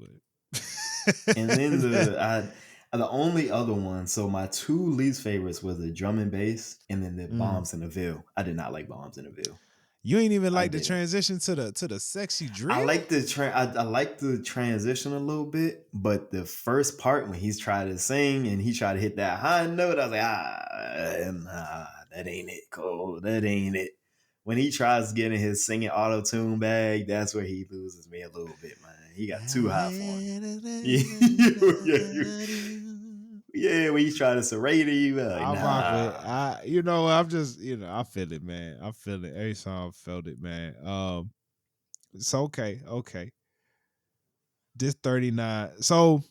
And then But the only other one. So my two least favorites was the drum and bass, and then the Mm. Bombs in the Ville. I did not like Bombs in the Ville. You ain't even I like the didn't. transition to the sexy I drill. like I like the transition a little bit, but the first part when he's trying to sing and he tried to hit that high note, I was like, nah, that ain't it, Cole. That ain't it. When he tries getting his singing auto tune bag, that's where he loses me a little bit, man. He got too high for me. Yeah, when he's trying to serenade you, like, I rock with nah. I'm just, I feel it, man. I feel it. Every song I felt it, man. It's okay. This 39. So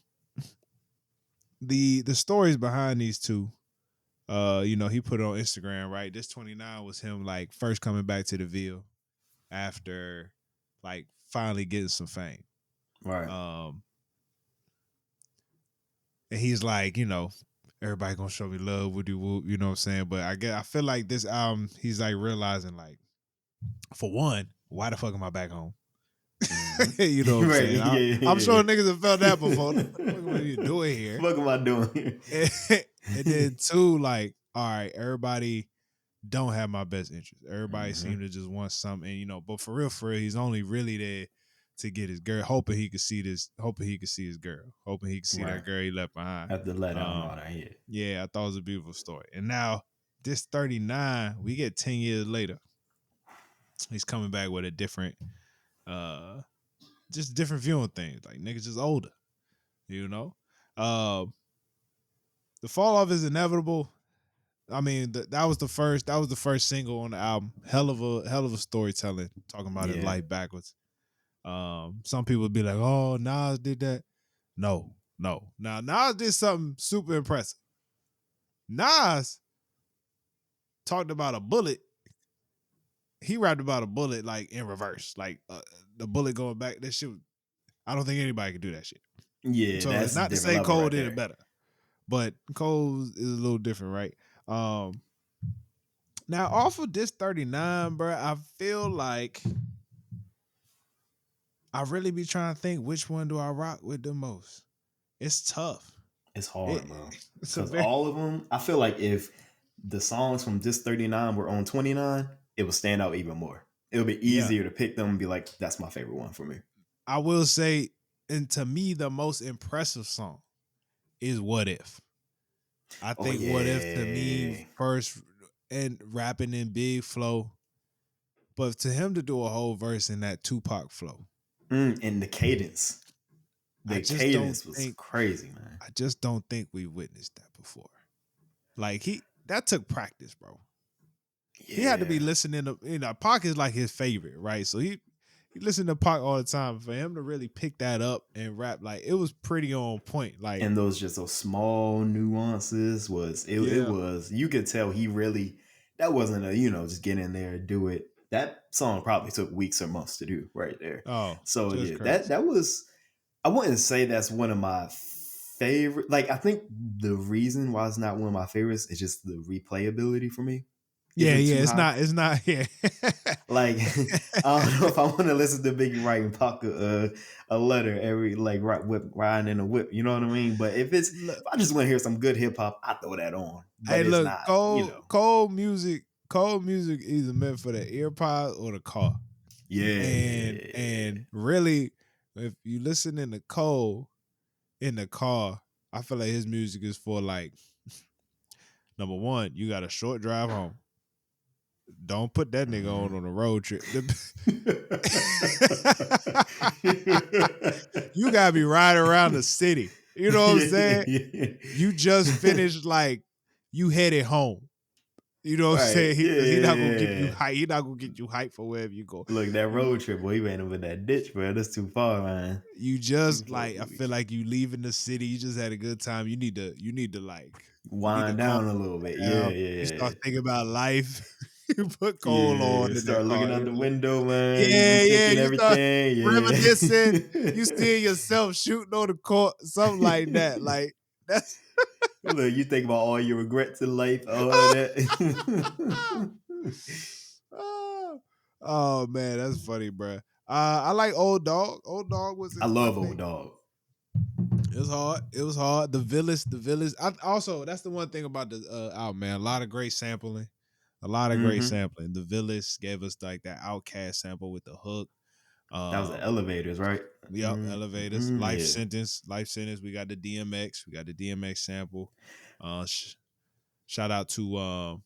the stories behind these two, he put it on Instagram, right? This 29 was him like first coming back to the Ville after like finally getting some fame. Right. Um, and he's like, everybody gonna show me love, woody whoop, you know what I'm saying? But I feel like this album, he's like realizing like, for one, why the fuck am I back home? You know what I'm Right. saying? Yeah, I'm yeah, sure yeah. niggas have felt that before. What the fuck am I doing here? What am I doing? And then two, like, all right, everybody don't have my best interest. Everybody Hmm. seem to just want something, but for real, he's only really there to get his girl, hoping he could see his girl, hoping he could see Right. that girl he left behind. Have to let out and all that. Yeah. Yeah, I thought it was a beautiful story. And now this 39, we get 10 years later. He's coming back with a different, just different view on things. Like niggas just older, you know. Uh, the fall off is inevitable. I mean, that was the first single on the album. Hell of a storytelling, talking about his Yeah. life backwards. Some people would be like, "Oh, Nas did that." No. Now Nas did something super impressive. Nas talked about a bullet. He rapped about a bullet like in reverse, like the bullet going back. That shit. I don't think anybody can do that shit. Yeah, So it's that's a not to different say level Cole right did it there. better, but Cole is a little different, right? Now off of this 39, bro, I feel like I really be trying to think which one do I rock with the most. It's tough. It's It, hard, bro. it's a Because very all of them, I feel like if the songs from this 39 were on 29, it would stand out even more. It would be yeah. easier to pick them and be like, that's my favorite one for me. I will say, and to me, the most impressive song is "What If." I Oh, think "What If" to me yeah. first and rapping in big flow, but to him to do a whole verse in that Tupac flow, And the cadence. I The just don't cadence was think crazy, man. we witnessed that before. Like that took practice, bro. He had to be Yeah. listening to, Pac is like his favorite, right? So he listened to Pac all the time. For him to really pick that up and rap, like it was pretty on point. Like, And those small nuances it yeah, was, you could tell he really, that wasn't a, just get in there and do it. That song probably took weeks or months to do right there. oh, So just yeah, crazy. that was, I wouldn't say that's one of my favorite. Like, I think the reason why it's not one of my favorites is just the replayability for me Yeah, isn't yeah, too high. it's not, yeah. Like, I don't know if I want to listen to Biggie writing Pac a letter every, like, riding in a whip. You know what I mean? But if Look, I just want to hear some good hip hop, I throw that on. But hey, it's look, not, cold music either meant for the ear pods or the car. Yeah, yeah, yeah. And really, if you listen in the car, I feel like his music is for like number one, you got a short drive home. Don't put that nigga Mhm. on a road trip. You gotta be riding around the city. You know what I'm saying? Yeah. You just finished like you headed home. You know what I'm Right. saying? Yeah, Because he yeah, not gonna give yeah, you yeah. hype. He not gonna get you hype for wherever you go. Look, that You road trip, boy, he ran over that ditch, bro. That's too far, man. you Too just far like for I me. feel like you leaving the city. You just had a good time. You need to Wind calm down a little bit. Yeah, down. You yeah, start thinking about life. You put Cole yeah. on in that Start car. looking out the window, man. You Yeah, yeah. rethinking You start everything. reminiscing. You Yeah. see yourself shooting on the court, something like that. Like that's Look, you think about all your regrets in life, all of that. oh man, that's funny, bro. I like Old Dog. Old Dog was I in, I love Old think Dog. it was hard. It was hard. The Village. Also, that's the one thing about the album, man. A lot of great sampling. A lot of great Hmm. sampling. The Village gave us like that Outcast sample with the hook. That was the Um, elevators, right? yep, Elevators, Yeah. Life Sentence. We got the DMX. We got the DMX sample. Shout out to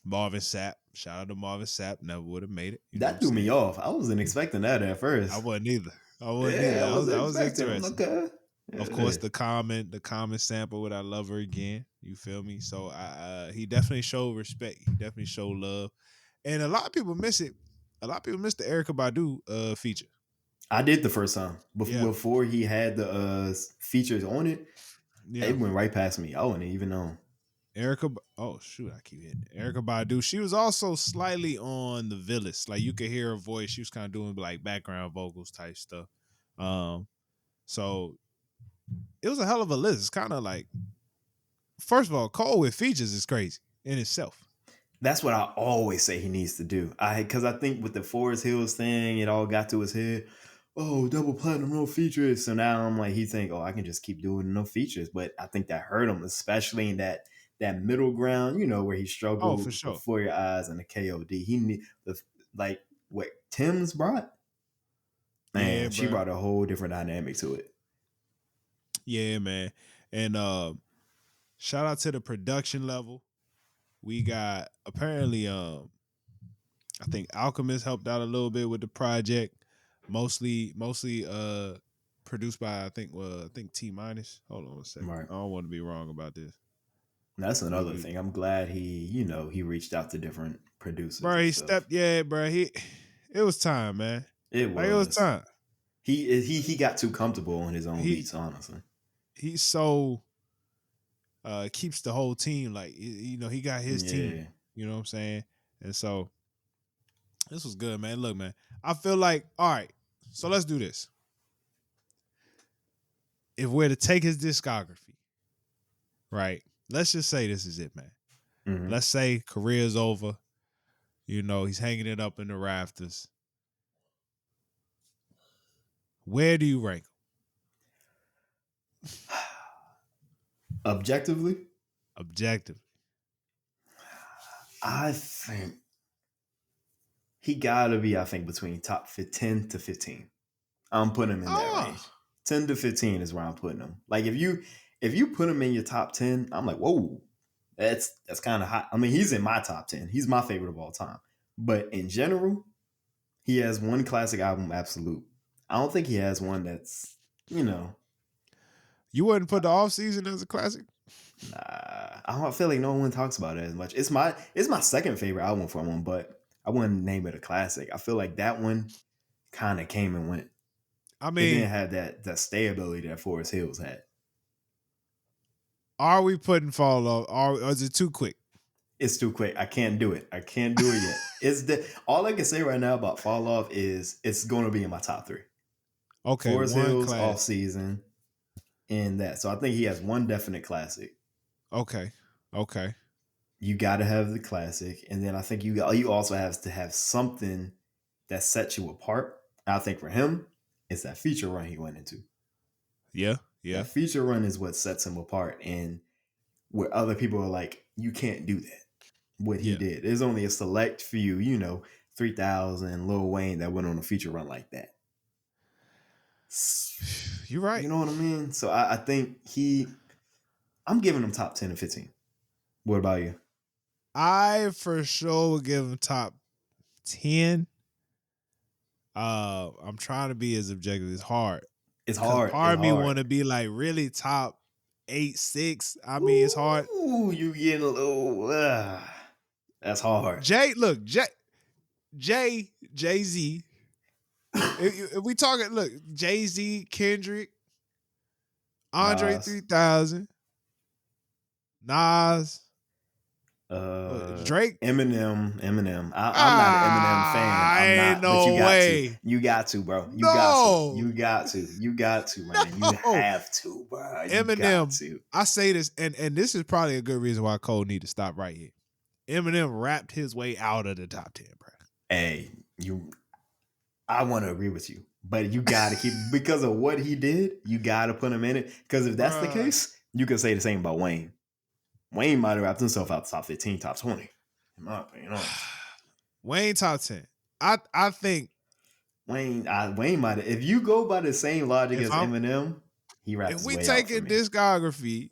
Marvin Sapp. Shout out to Marvin Sapp. Never would have made it. You know what I'm That threw me saying? off. I wasn't expecting that at I first. wasn't either. I wasn't either. Yeah, I wasn't I was expecting. I'm interested. like, okay. Of course, Yeah. the common sample with "I Love Her Again." You feel me? So he definitely showed respect. He definitely showed love, and a lot of people miss it. A lot of people miss the Erica Badu feature. I did the first time Yeah, before he had the features on it. yeah. It went right past me. I wouldn't even know. Oh shoot, I keep hitting it. Erica Badu. She was also slightly on the Village. Like you could hear her voice. She was kind of doing like background vocals type stuff. So it was a hell of a list. It's kind of like, first of all, Cole with features is crazy in itself. That's what I always say he needs to do. Because I think with the Forest Hills thing, it all got to his head. Oh, double platinum, no features. So now I'm like, he think, oh, I can just keep doing no features. But I think that hurt him, especially in that middle ground, where he Oh, for struggled sure. before your eyes and the KOD. He need the, like what Tim's brought. Yeah, Man, she bro. brought a whole different dynamic to it. Yeah, man. And shout out to the production level. We got apparently I think Alchemist helped out a little bit with the project. Mostly produced by I think T minus. Hold on a second. Right. I don't want to be wrong about this. That's another We thing. I'm glad he reached out to different producers bro, and he stuff. stepped, yeah, bro. It was time, man. It Like it was was. time. He got too comfortable on his own He beats, honestly. he's so keeps the whole team like he got his team. Yeah. You know what I'm saying? And so this was good, man. Look, man, I feel like all right. So let's do this. If we're to take his discography, right? Let's just say this is it, man. Mm-hmm. Let's say career's over. He's hanging it up in the rafters. Where do you rank him? Objectively, Objective. I think he gotta be, between top 10 to 15. I'm putting him in that range. 10 to 15 is where I'm putting him. Like if you put him in your top 10, I'm like, whoa, that's kind of hot. I mean, he's in my top 10. He's my favorite of all time. But in general, he has one classic album, Absolute. I don't think he has one that's, You wouldn't put the off season as a classic? I don't feel like no one talks about it as much. It's my second favorite album from him, but I wouldn't name it a classic. I feel like that one kind of came and went. I It mean, didn't have that stayability that Forest Hills had. are we putting Fall Off? Or is it too quick? It's too quick. I can't do it. I can't do it yet. All I can say right now about Fall Off is it's going to be in my top 3. Okay, Forest one Hills, class. Off Season, and that. So I think he has one definite classic. Okay. You got to have the classic, and then I think you also have to have something that sets you apart. I think for him, it's that feature run he went into. Yeah. That feature run is what sets him apart, and where other people are like, you can't do that. What he did. There's only a select few, 3,000, Lil Wayne that went on a feature run like that. You're right. You know what I mean? So I think I'm giving him top 10 and 15. What about you? I for sure would give him top 10. I'm trying to be as objective. It's hard. It's hard. Part of me want to be like really top 8, 6. I mean, it's hard. Ooh, you getting a little. That's hard. Jay-Z. if we talking, look, Jay-Z, Kendrick, Andre 3000, Nas, Drake, Eminem. I'm not an Eminem fan. I'm not. No but way. You got to, bro. You got to, man. No. You have to, bro. You Eminem. got to. I say this, and this is probably a good reason why Cole need to stop right here. Eminem rapped his way out of the top 10, bro. Hey, I want to agree with you, but you got to keep, because of what he did, you got to put him in it. Because if that's the case, you can say the same about Wayne. Wayne might have rapped himself out the top 15, top 20. In my opinion, Wayne top 10. I think Wayne might have. If you go by the same logic as Eminem, he raps his way out. If we take a discography,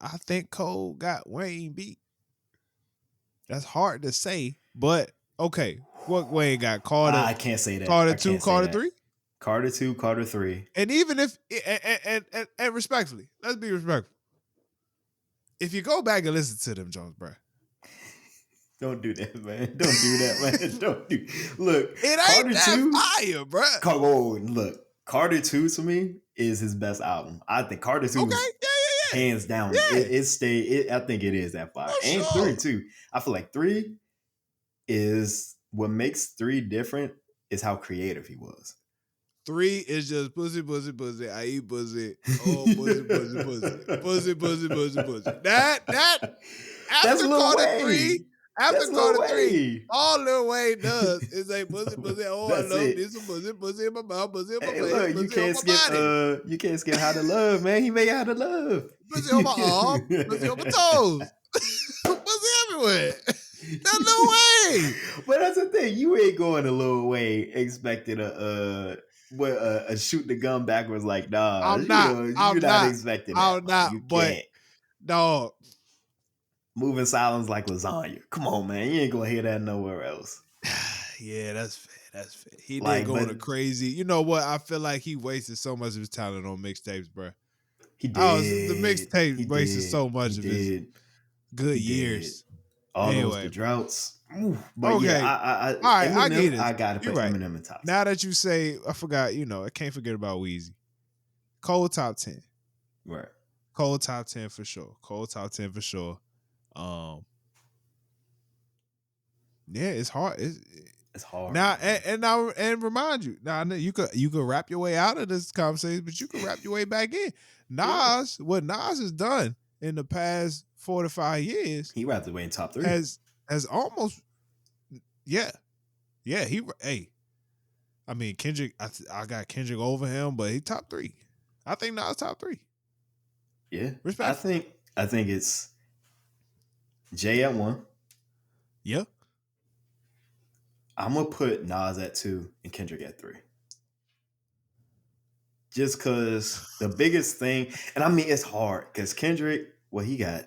I think Cole got Wayne beat. That's hard to say, but okay. What Wayne got? Carter? I can't say that. Carter 2, Carter 3? Carter 2, Carter 3. And even if, and respectfully, let's be respectful. If you go back and listen to them, Jones, bro. Don't do that, man. Don't do that, man. Don't do. Look, it ain't Carter that 2, fire, bro. Look, Carter 2 to me is his best album. I think Carter 2 is hands down. Yeah. I think it is that fire. And sure. 3 too. I feel like 3 is what makes 3 different is how creative he was. 3 is just pussy, pussy, pussy. I eat pussy. Oh, pussy, pussy, pussy. Pussy, pussy, pussy, pussy. That after Carter 3, Carter 3, all Lil Wayne does is say pussy, pussy. Oh, I love this pussy, pussy in my mouth, pussy in my face, look, pussy you can't on my body. You can't skip How to Love, man. He made How to Love. Pussy on my arm, pussy on my toes, pussy everywhere. No way. But that's the thing. You ain't going a little way expecting a shoot the gun backwards like I'm Nas. not. You're I'm not not. expecting that, I'm man. not. You But can't. dog. Moving silence like lasagna. Come on, man. You ain't gonna hear that nowhere else. Yeah, that's fair. That's fair. He did Like, go on but a crazy. You know what? I feel like he wasted so much of his talent on mixtapes, bro. he The did. mixtape He wasted did. so He much of his did. good He did. years. All the Anyway, droughts. Ooh. But yeah, okay. All right, I get Eminem, this. I gotta You're put right. Eminem in top 10. Now that you say, I forgot. I can't forget about Weezy. Cole top 10. Right. Cole top 10 for sure. Cole top 10 for sure. Um, yeah, it's hard. It's hard. Now Man. and remind you. Now I know you could wrap your way out of this conversation, but you could wrap your way back in. Yeah. What Nas has done in the past 4 to 5 years He wrapped away in top 3. has almost yeah. Hey, I mean Kendrick, I got Kendrick over him, but he top 3. I think Nas top 3. Yeah. Respectfully. I think it's Jay at 1. Yeah. I'm gonna put Nas at 2 and Kendrick at 3. Just cause the biggest thing, and I mean it's hard because Kendrick, well, he got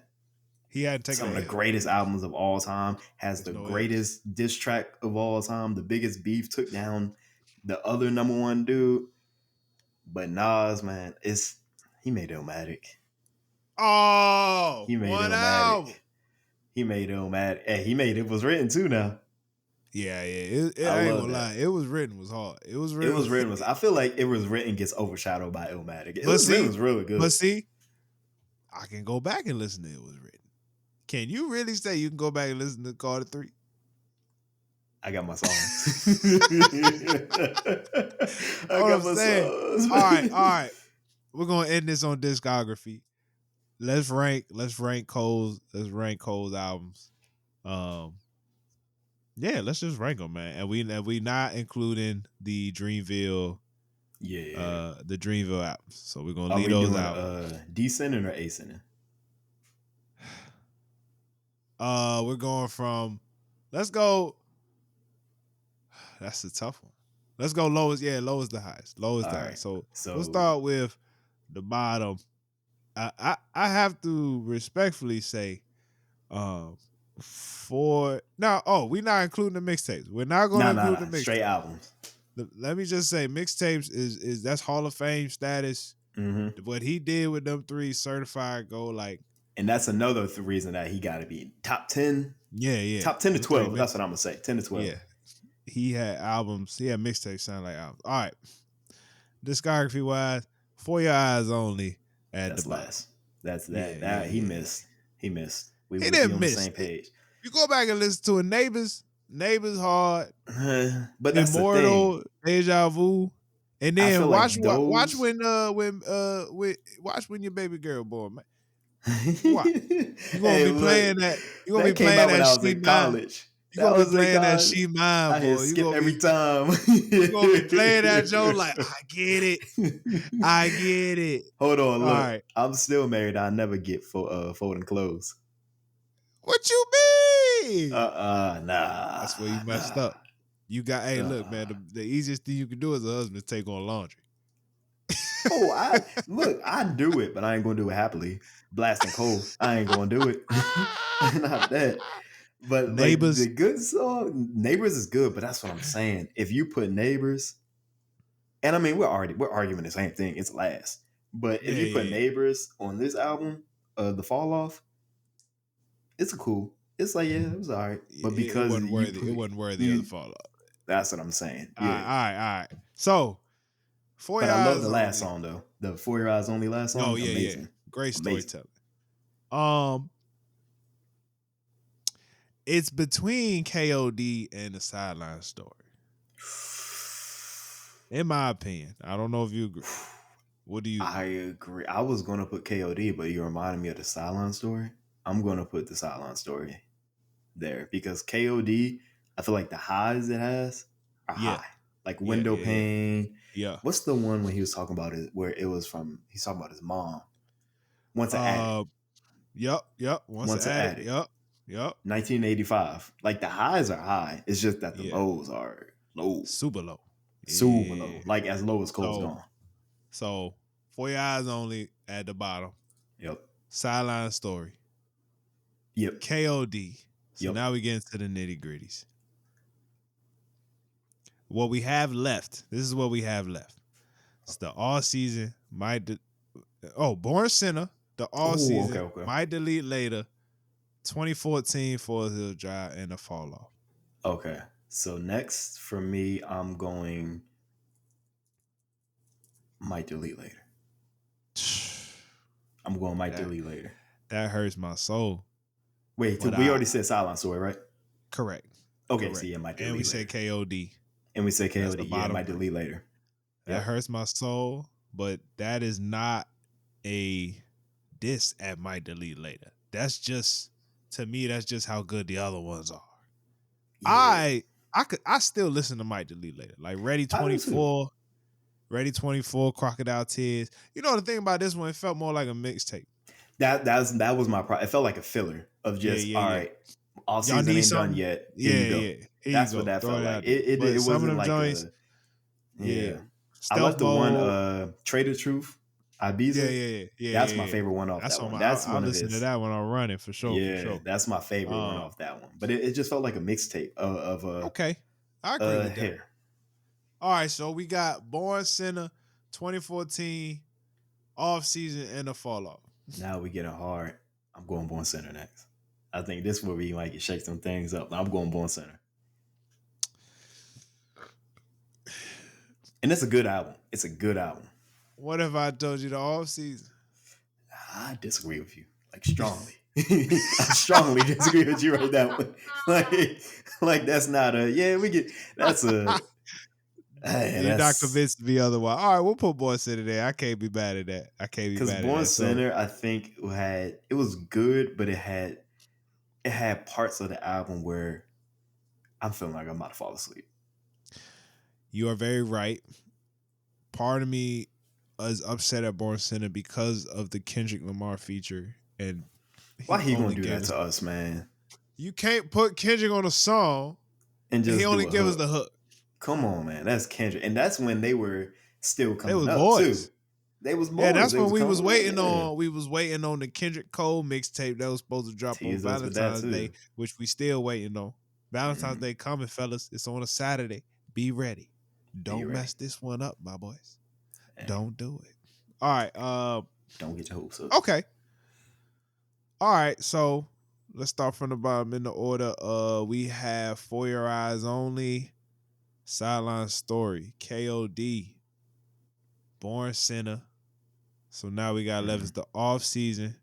He hadn't taken some of the a L. greatest albums of all time, has There's the no L's. greatest diss track of all time, the biggest beef, took down the other number one dude. But Nas, man, he made Illmatic. Oh, He made one album. Illmatic. He made Illmatic. Hey, he made It Was Written too now. Yeah. I I ain't love gonna that. lie. It Was Written was hard. It Was It Written. Was Written I feel like It Was Written gets overshadowed by Illmatic. It But Was Written see, was really good. but see, I can go back and listen to It Was Written. Can you really say you can go back and listen to Carter 3? I got my songs. I All got I'm my saying. songs. All right. We're gonna end this on discography. Let's rank Cole's albums. Yeah, let's just rank them, man. And we not including the Dreamville Yeah. the Dreamville albums. So we're gonna Are leave we those doing out. descending or ascending? We're going from let's go. That's a tough one. Let's go lowest to highest. Lowest to All highest. right. So we'll start with the bottom. I have to respectfully say, we're not including the mixtapes. We're not going to include the mixtapes. Straight albums. Let me just say, mixtapes is that's Hall of Fame status. Mm-hmm. What he did with them 3 certified gold, like, and that's another reason that he got to be top 10. Yeah. Top 10 to 12. That's what I'm gonna say. 10 to 12. Yeah. He had albums. He had mixtapes sound like albums. All right. Discography wise, For Your Eyes Only at That's the bottom. last. That's that. He missed. We He would didn't be on miss. the same page. You go back and listen to a Neighbors hard. But that's Immortal, the thing. Deja Vu. And I then feel watch like watch those... when your baby girl born, man. What? You're gonna be playing that. You're gonna That be came playing out when that I was She in Mine. college. You're gonna be playing that She Mine, I boy. had skip every time. You're gonna be playing that Joe like, I get it. Hold on, look. All right. I'm still married. I never get folding clothes. What you mean? Nah. That's where you messed up. You got, look, man, the easiest thing you can do as a husband is take on laundry. I do it, but I ain't gonna do it happily. Blasting coal, I ain't gonna do it. Not that. But Neighbors. Like the good song, Neighbors is good, but that's what I'm saying. If you put Neighbors, and I mean we're arguing the same thing, it's last. But if you put Neighbors on this album, The Fall Off, it's cool. It's like, yeah, it was all right. But because it wasn't worthy of the Fall Off. That's what I'm saying. Yeah. All right. So, For Your Eyes. I love the last song though. The For Your Eyes Only last song. Oh yeah, amazing. Yeah. Great storytelling. Amazing. It's between KOD and the Sideline Story. In my opinion. I don't know if you agree. What do you think? I agree. I was gonna put KOD, but you reminded me of the Sideline Story. I'm gonna put the Sideline Story there because KOD, I feel like the highs it has are high. Like Window Pane. Yeah. What's the one when he was talking about it where it was from? He's talking about his mom. Once an Addict. Yep. Once an Addict. Yep. Yep. 1985. Like the highs are high. It's just that the Yeah. lows are low. Super low. Super Yeah. low. Like as low as Cole's So gone. so for your eyes only at the bottom. Yep. Sideline story. Yep. KOD. So Yep. now we get into the nitty-gritties. What we have left. This is what we have left. It's the all season. Born Center. The all Oh, season. okay. Might delete later. 2014 Forest Hill Drive and the fall off. Okay. So next for me, I'm going might delete later. I'm going might delete later. That hurts my soul. Wait, But we already said Silent Story, right? Correct. Okay, Correct. so yeah, might delete And we later. said KOD. And we said That's KOD. the Yeah, bottom might three. delete later. That hurts my soul, but that is not a diss at might delete later. That's just, to me, that's just how good the other ones are. Yeah. I still listen to might delete later. Like Ready I do too. 24, Crocodile Tears. You know the thing about this one, it felt more like a mixtape. That was my problem. It felt like a filler of just Yeah. all right. Off Y'all season need ain't done something? yet. Here you Yeah. go. Here you That's what go. that Throw felt it like. out there. It But some of wasn't them like joints, a yeah. I love Stealth the mode. one Trader Truth, Ibiza. Yeah. That's my favorite one off That's that on one. my. That's I'll one of listen to his. that when I'm running for sure. For Yeah, sure. that's my favorite one off that one. But it just felt like a mixtape of Okay, I agree with that. hair. All right, so we got Born Center, 2014, off season and the fall off. Now we get a hard. I'm going Born Center next. I think this will be like it shakes some things up. I'm going Born Center. And it's a good album. It's a good album. What if I told you the off season? I disagree with you, like strongly. I strongly disagree with you right now. Like that's not a we get that's a You're not convinced me otherwise. All right, we'll put Born Center there. I can't be mad at that. because Born Center, I think it was good, but it had parts of the album where I'm feeling like I'm about to fall asleep. You are very right. Part of me is upset at Born Center because of the Kendrick Lamar feature, and why he gonna do that to us, man? You can't put Kendrick on a song and just he only give us the hook. Come on, man, that's Kendrick, and that's when they were still coming up boys. too. They was boys. Yeah, that's when we was waiting on. We was waiting on the Kendrick Cole mixtape that was supposed to drop on Valentine's Day, which we still waiting on. Valentine's Day coming, fellas. It's on a Saturday. Be ready. Don't mess this one up, my boys. Don't do it. All right. Don't get your hopes up. Okay. All right. So let's start from the bottom in the order. We have For Your Eyes Only, Sideline Story, KOD, Born Center. So now we got left is the off season.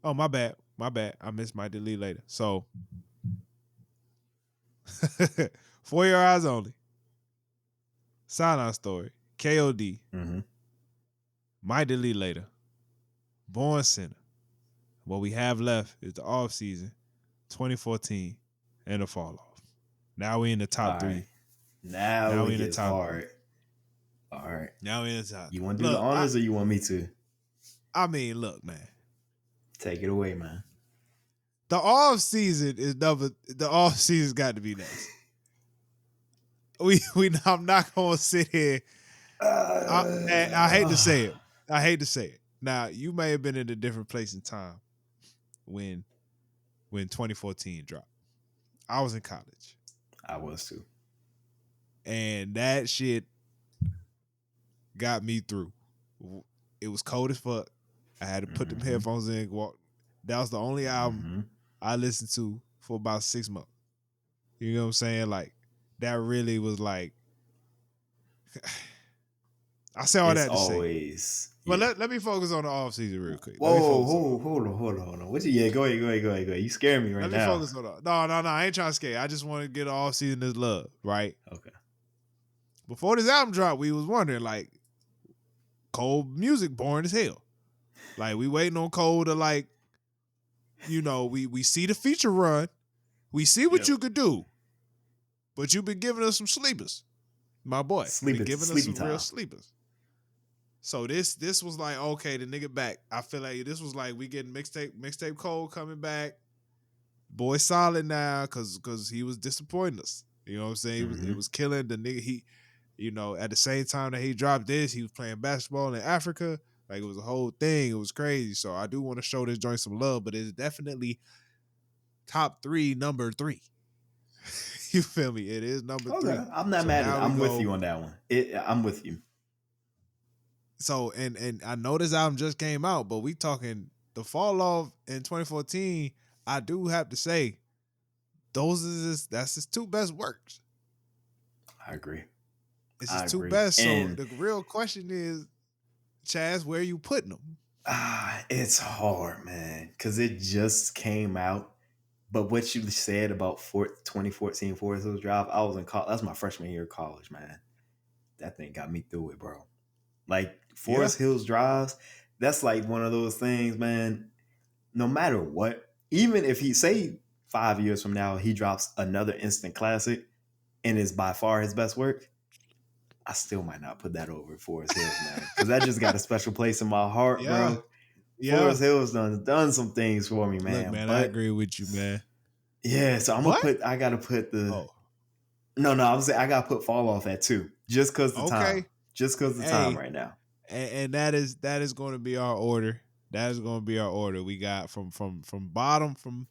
Oh, my bad. I missed my delete later. So For Your Eyes Only, Sideline Story, KOD, my delete later, Born Center. What we have left is the off season, 2014, and the fall off. Now we in the top three. Now we in the top hard. All right. Now we in the top. You want to do the honors or you want me to? I mean, look, man. Take it away, man. The off season is the off season's got to be next. I'm not gonna sit here. I hate to say it. Now, you may have been in a different place in time when 2014 dropped. I was in college. I was too. And that shit got me through. It was cold as fuck. I had to put them headphones in and walk. That was the only album I listened to for about 6 months. You know what I'm saying? Like, that really was like, I say all that to say. But let me focus on the off season real quick. Whoa, hold on. What you? Go ahead. You scare me right now. Let me focus on that. No. I ain't trying to scare you. I just want to get off season as love, right? Okay. Before this album dropped, we was wondering, like, Cole music boring as hell. Like, we waiting on Cole to, like, you know, we see the feature run. We see what you could do. But you've been giving us some sleepers. My boy. Been giving us some real sleepers. So this was like, okay, the nigga back. I feel like this was like we getting mixtape Cole coming back. boy solid now because he was disappointing us. You know what I'm saying? It Mm-hmm. was killing the nigga. At the same time that he dropped this, he was playing basketball in Africa. Like, it was a whole thing. It was crazy. So I do want to show this joint some love, but it's definitely top three, number three. You feel me? It is number Okay, three. I'm not So mad at. now we I'm with go. you on that one. I'm with you. So and I know this album just came out, but we talking the fall off in 2014. I do have to say, that's his two best works. I agree. It's his I two agree. best. So And the real question is, Chaz, where you putting them? it's hard, man, because it just came out. But what you said about 2014 Forest Hills Drive, I was in college. That's my freshman year of college, man. That thing got me through it, bro. Like Yeah, Forest Hills Drives, that's like one of those things, man. No matter what, even if he say 5 years from now he drops another instant classic and is by far his best work, I still might not put that over Forest Hills, man, because that just got a special place in my heart, yeah, bro. yeah. Forest Hills done some things for me, Look, man. man, I But agree with you, man. yeah, so I'm gonna But put. I gotta put the. oh, No, I'm saying I gotta put Fall Off at two, just cause the time, okay. just cause the time Hey, right now. and that is going to be our order. That is going to be our order. We got from bottom, from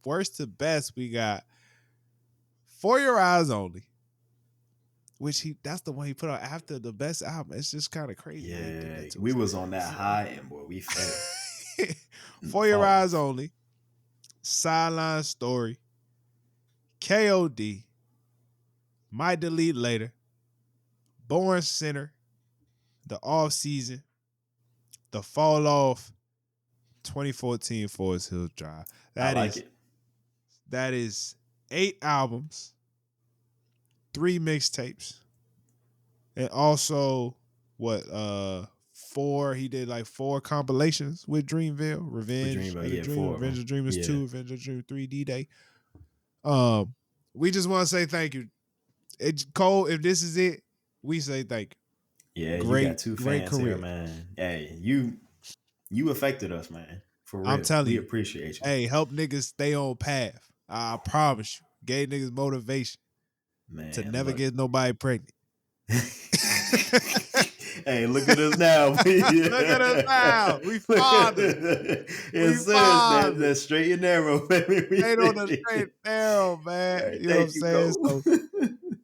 worst to best. We got For Your Eyes Only, which that's the one he put out after the best album. It's just kind of crazy that he did Yeah, that to we us. was on that high, and boy, we fell in the For Your fall Eyes off. Only, Sideline Story, KOD, Might Delete Later, Born Sinner, The Off Season, The Fall Off, 2014 Forest Hills Drive. I That like is it. that is 8 albums, 3 mixtapes, and also what 4, he did like 4 compilations with Dreamville, With Revenge Dreamville, of the yeah, Dream, 4 of Revenge them. of Dreamers Yeah, 2, Revenge of Dream 3, D-Day. We just want to say thank you. Cole, if this is it, we say thank you. yeah. You got Great, two great fans here, career. man. Hey, you affected us, man. For I'm real, telling we you. appreciate you, Hey, help niggas stay on path. I promise you. Gave niggas motivation to man. never Look. get nobody pregnant. Hey, look at us now. Look at us now. We fathers. We Yes, sir. fathers. That's straight and narrow, baby. Stayed on the straight and narrow, All man. right, You know what I'm thank you, saying? Cole. So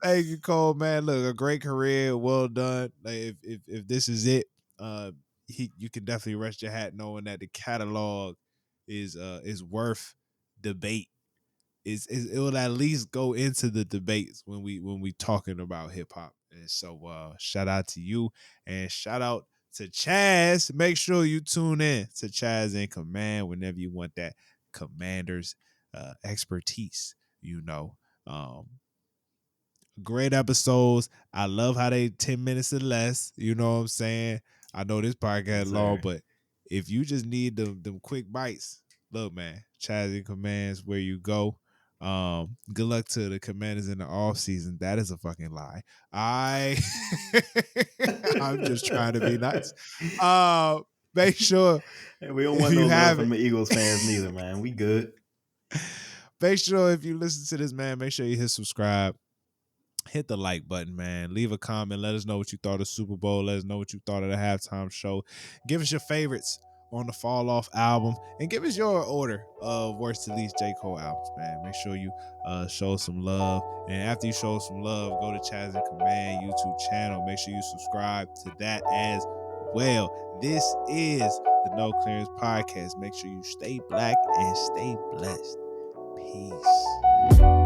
thank you, Cole, man. Look, a great career. Well done. Like, if this is it, you can definitely rest your hat knowing that the catalog is worth debate. It will at least go into the debates when we talking about hip hop. And so shout out to you and shout out to Chaz. Make sure you tune in to Chaz in Command whenever you want that commander's expertise. You know, um, great episodes. I love how they 10 minutes or less. You know what I'm saying? I know this podcast Yes, long, sir. but if you just need them quick bites, look, man, Chaz in Commands where you go. Good luck to the Commanders in the off season. That is a fucking lie. I I'm just trying to be nice. Make sure Hey, we don't if want you no love have from it, the Eagles fans neither, man. We good. make sure if you listen to this, man, make sure you hit subscribe. Hit the like button, man. Leave a comment. Let us know what you thought of Super Bowl. Let us know what you thought of the halftime show. Give us your favorites on the Fall Off album. And give us your order of worst to least J. Cole albums, man. Make sure you show some love. And after you show some love, go to Chaz and Command YouTube channel. Make sure you subscribe to that as well. This is the No Clearance Podcast. Make sure you stay black and stay blessed. Peace.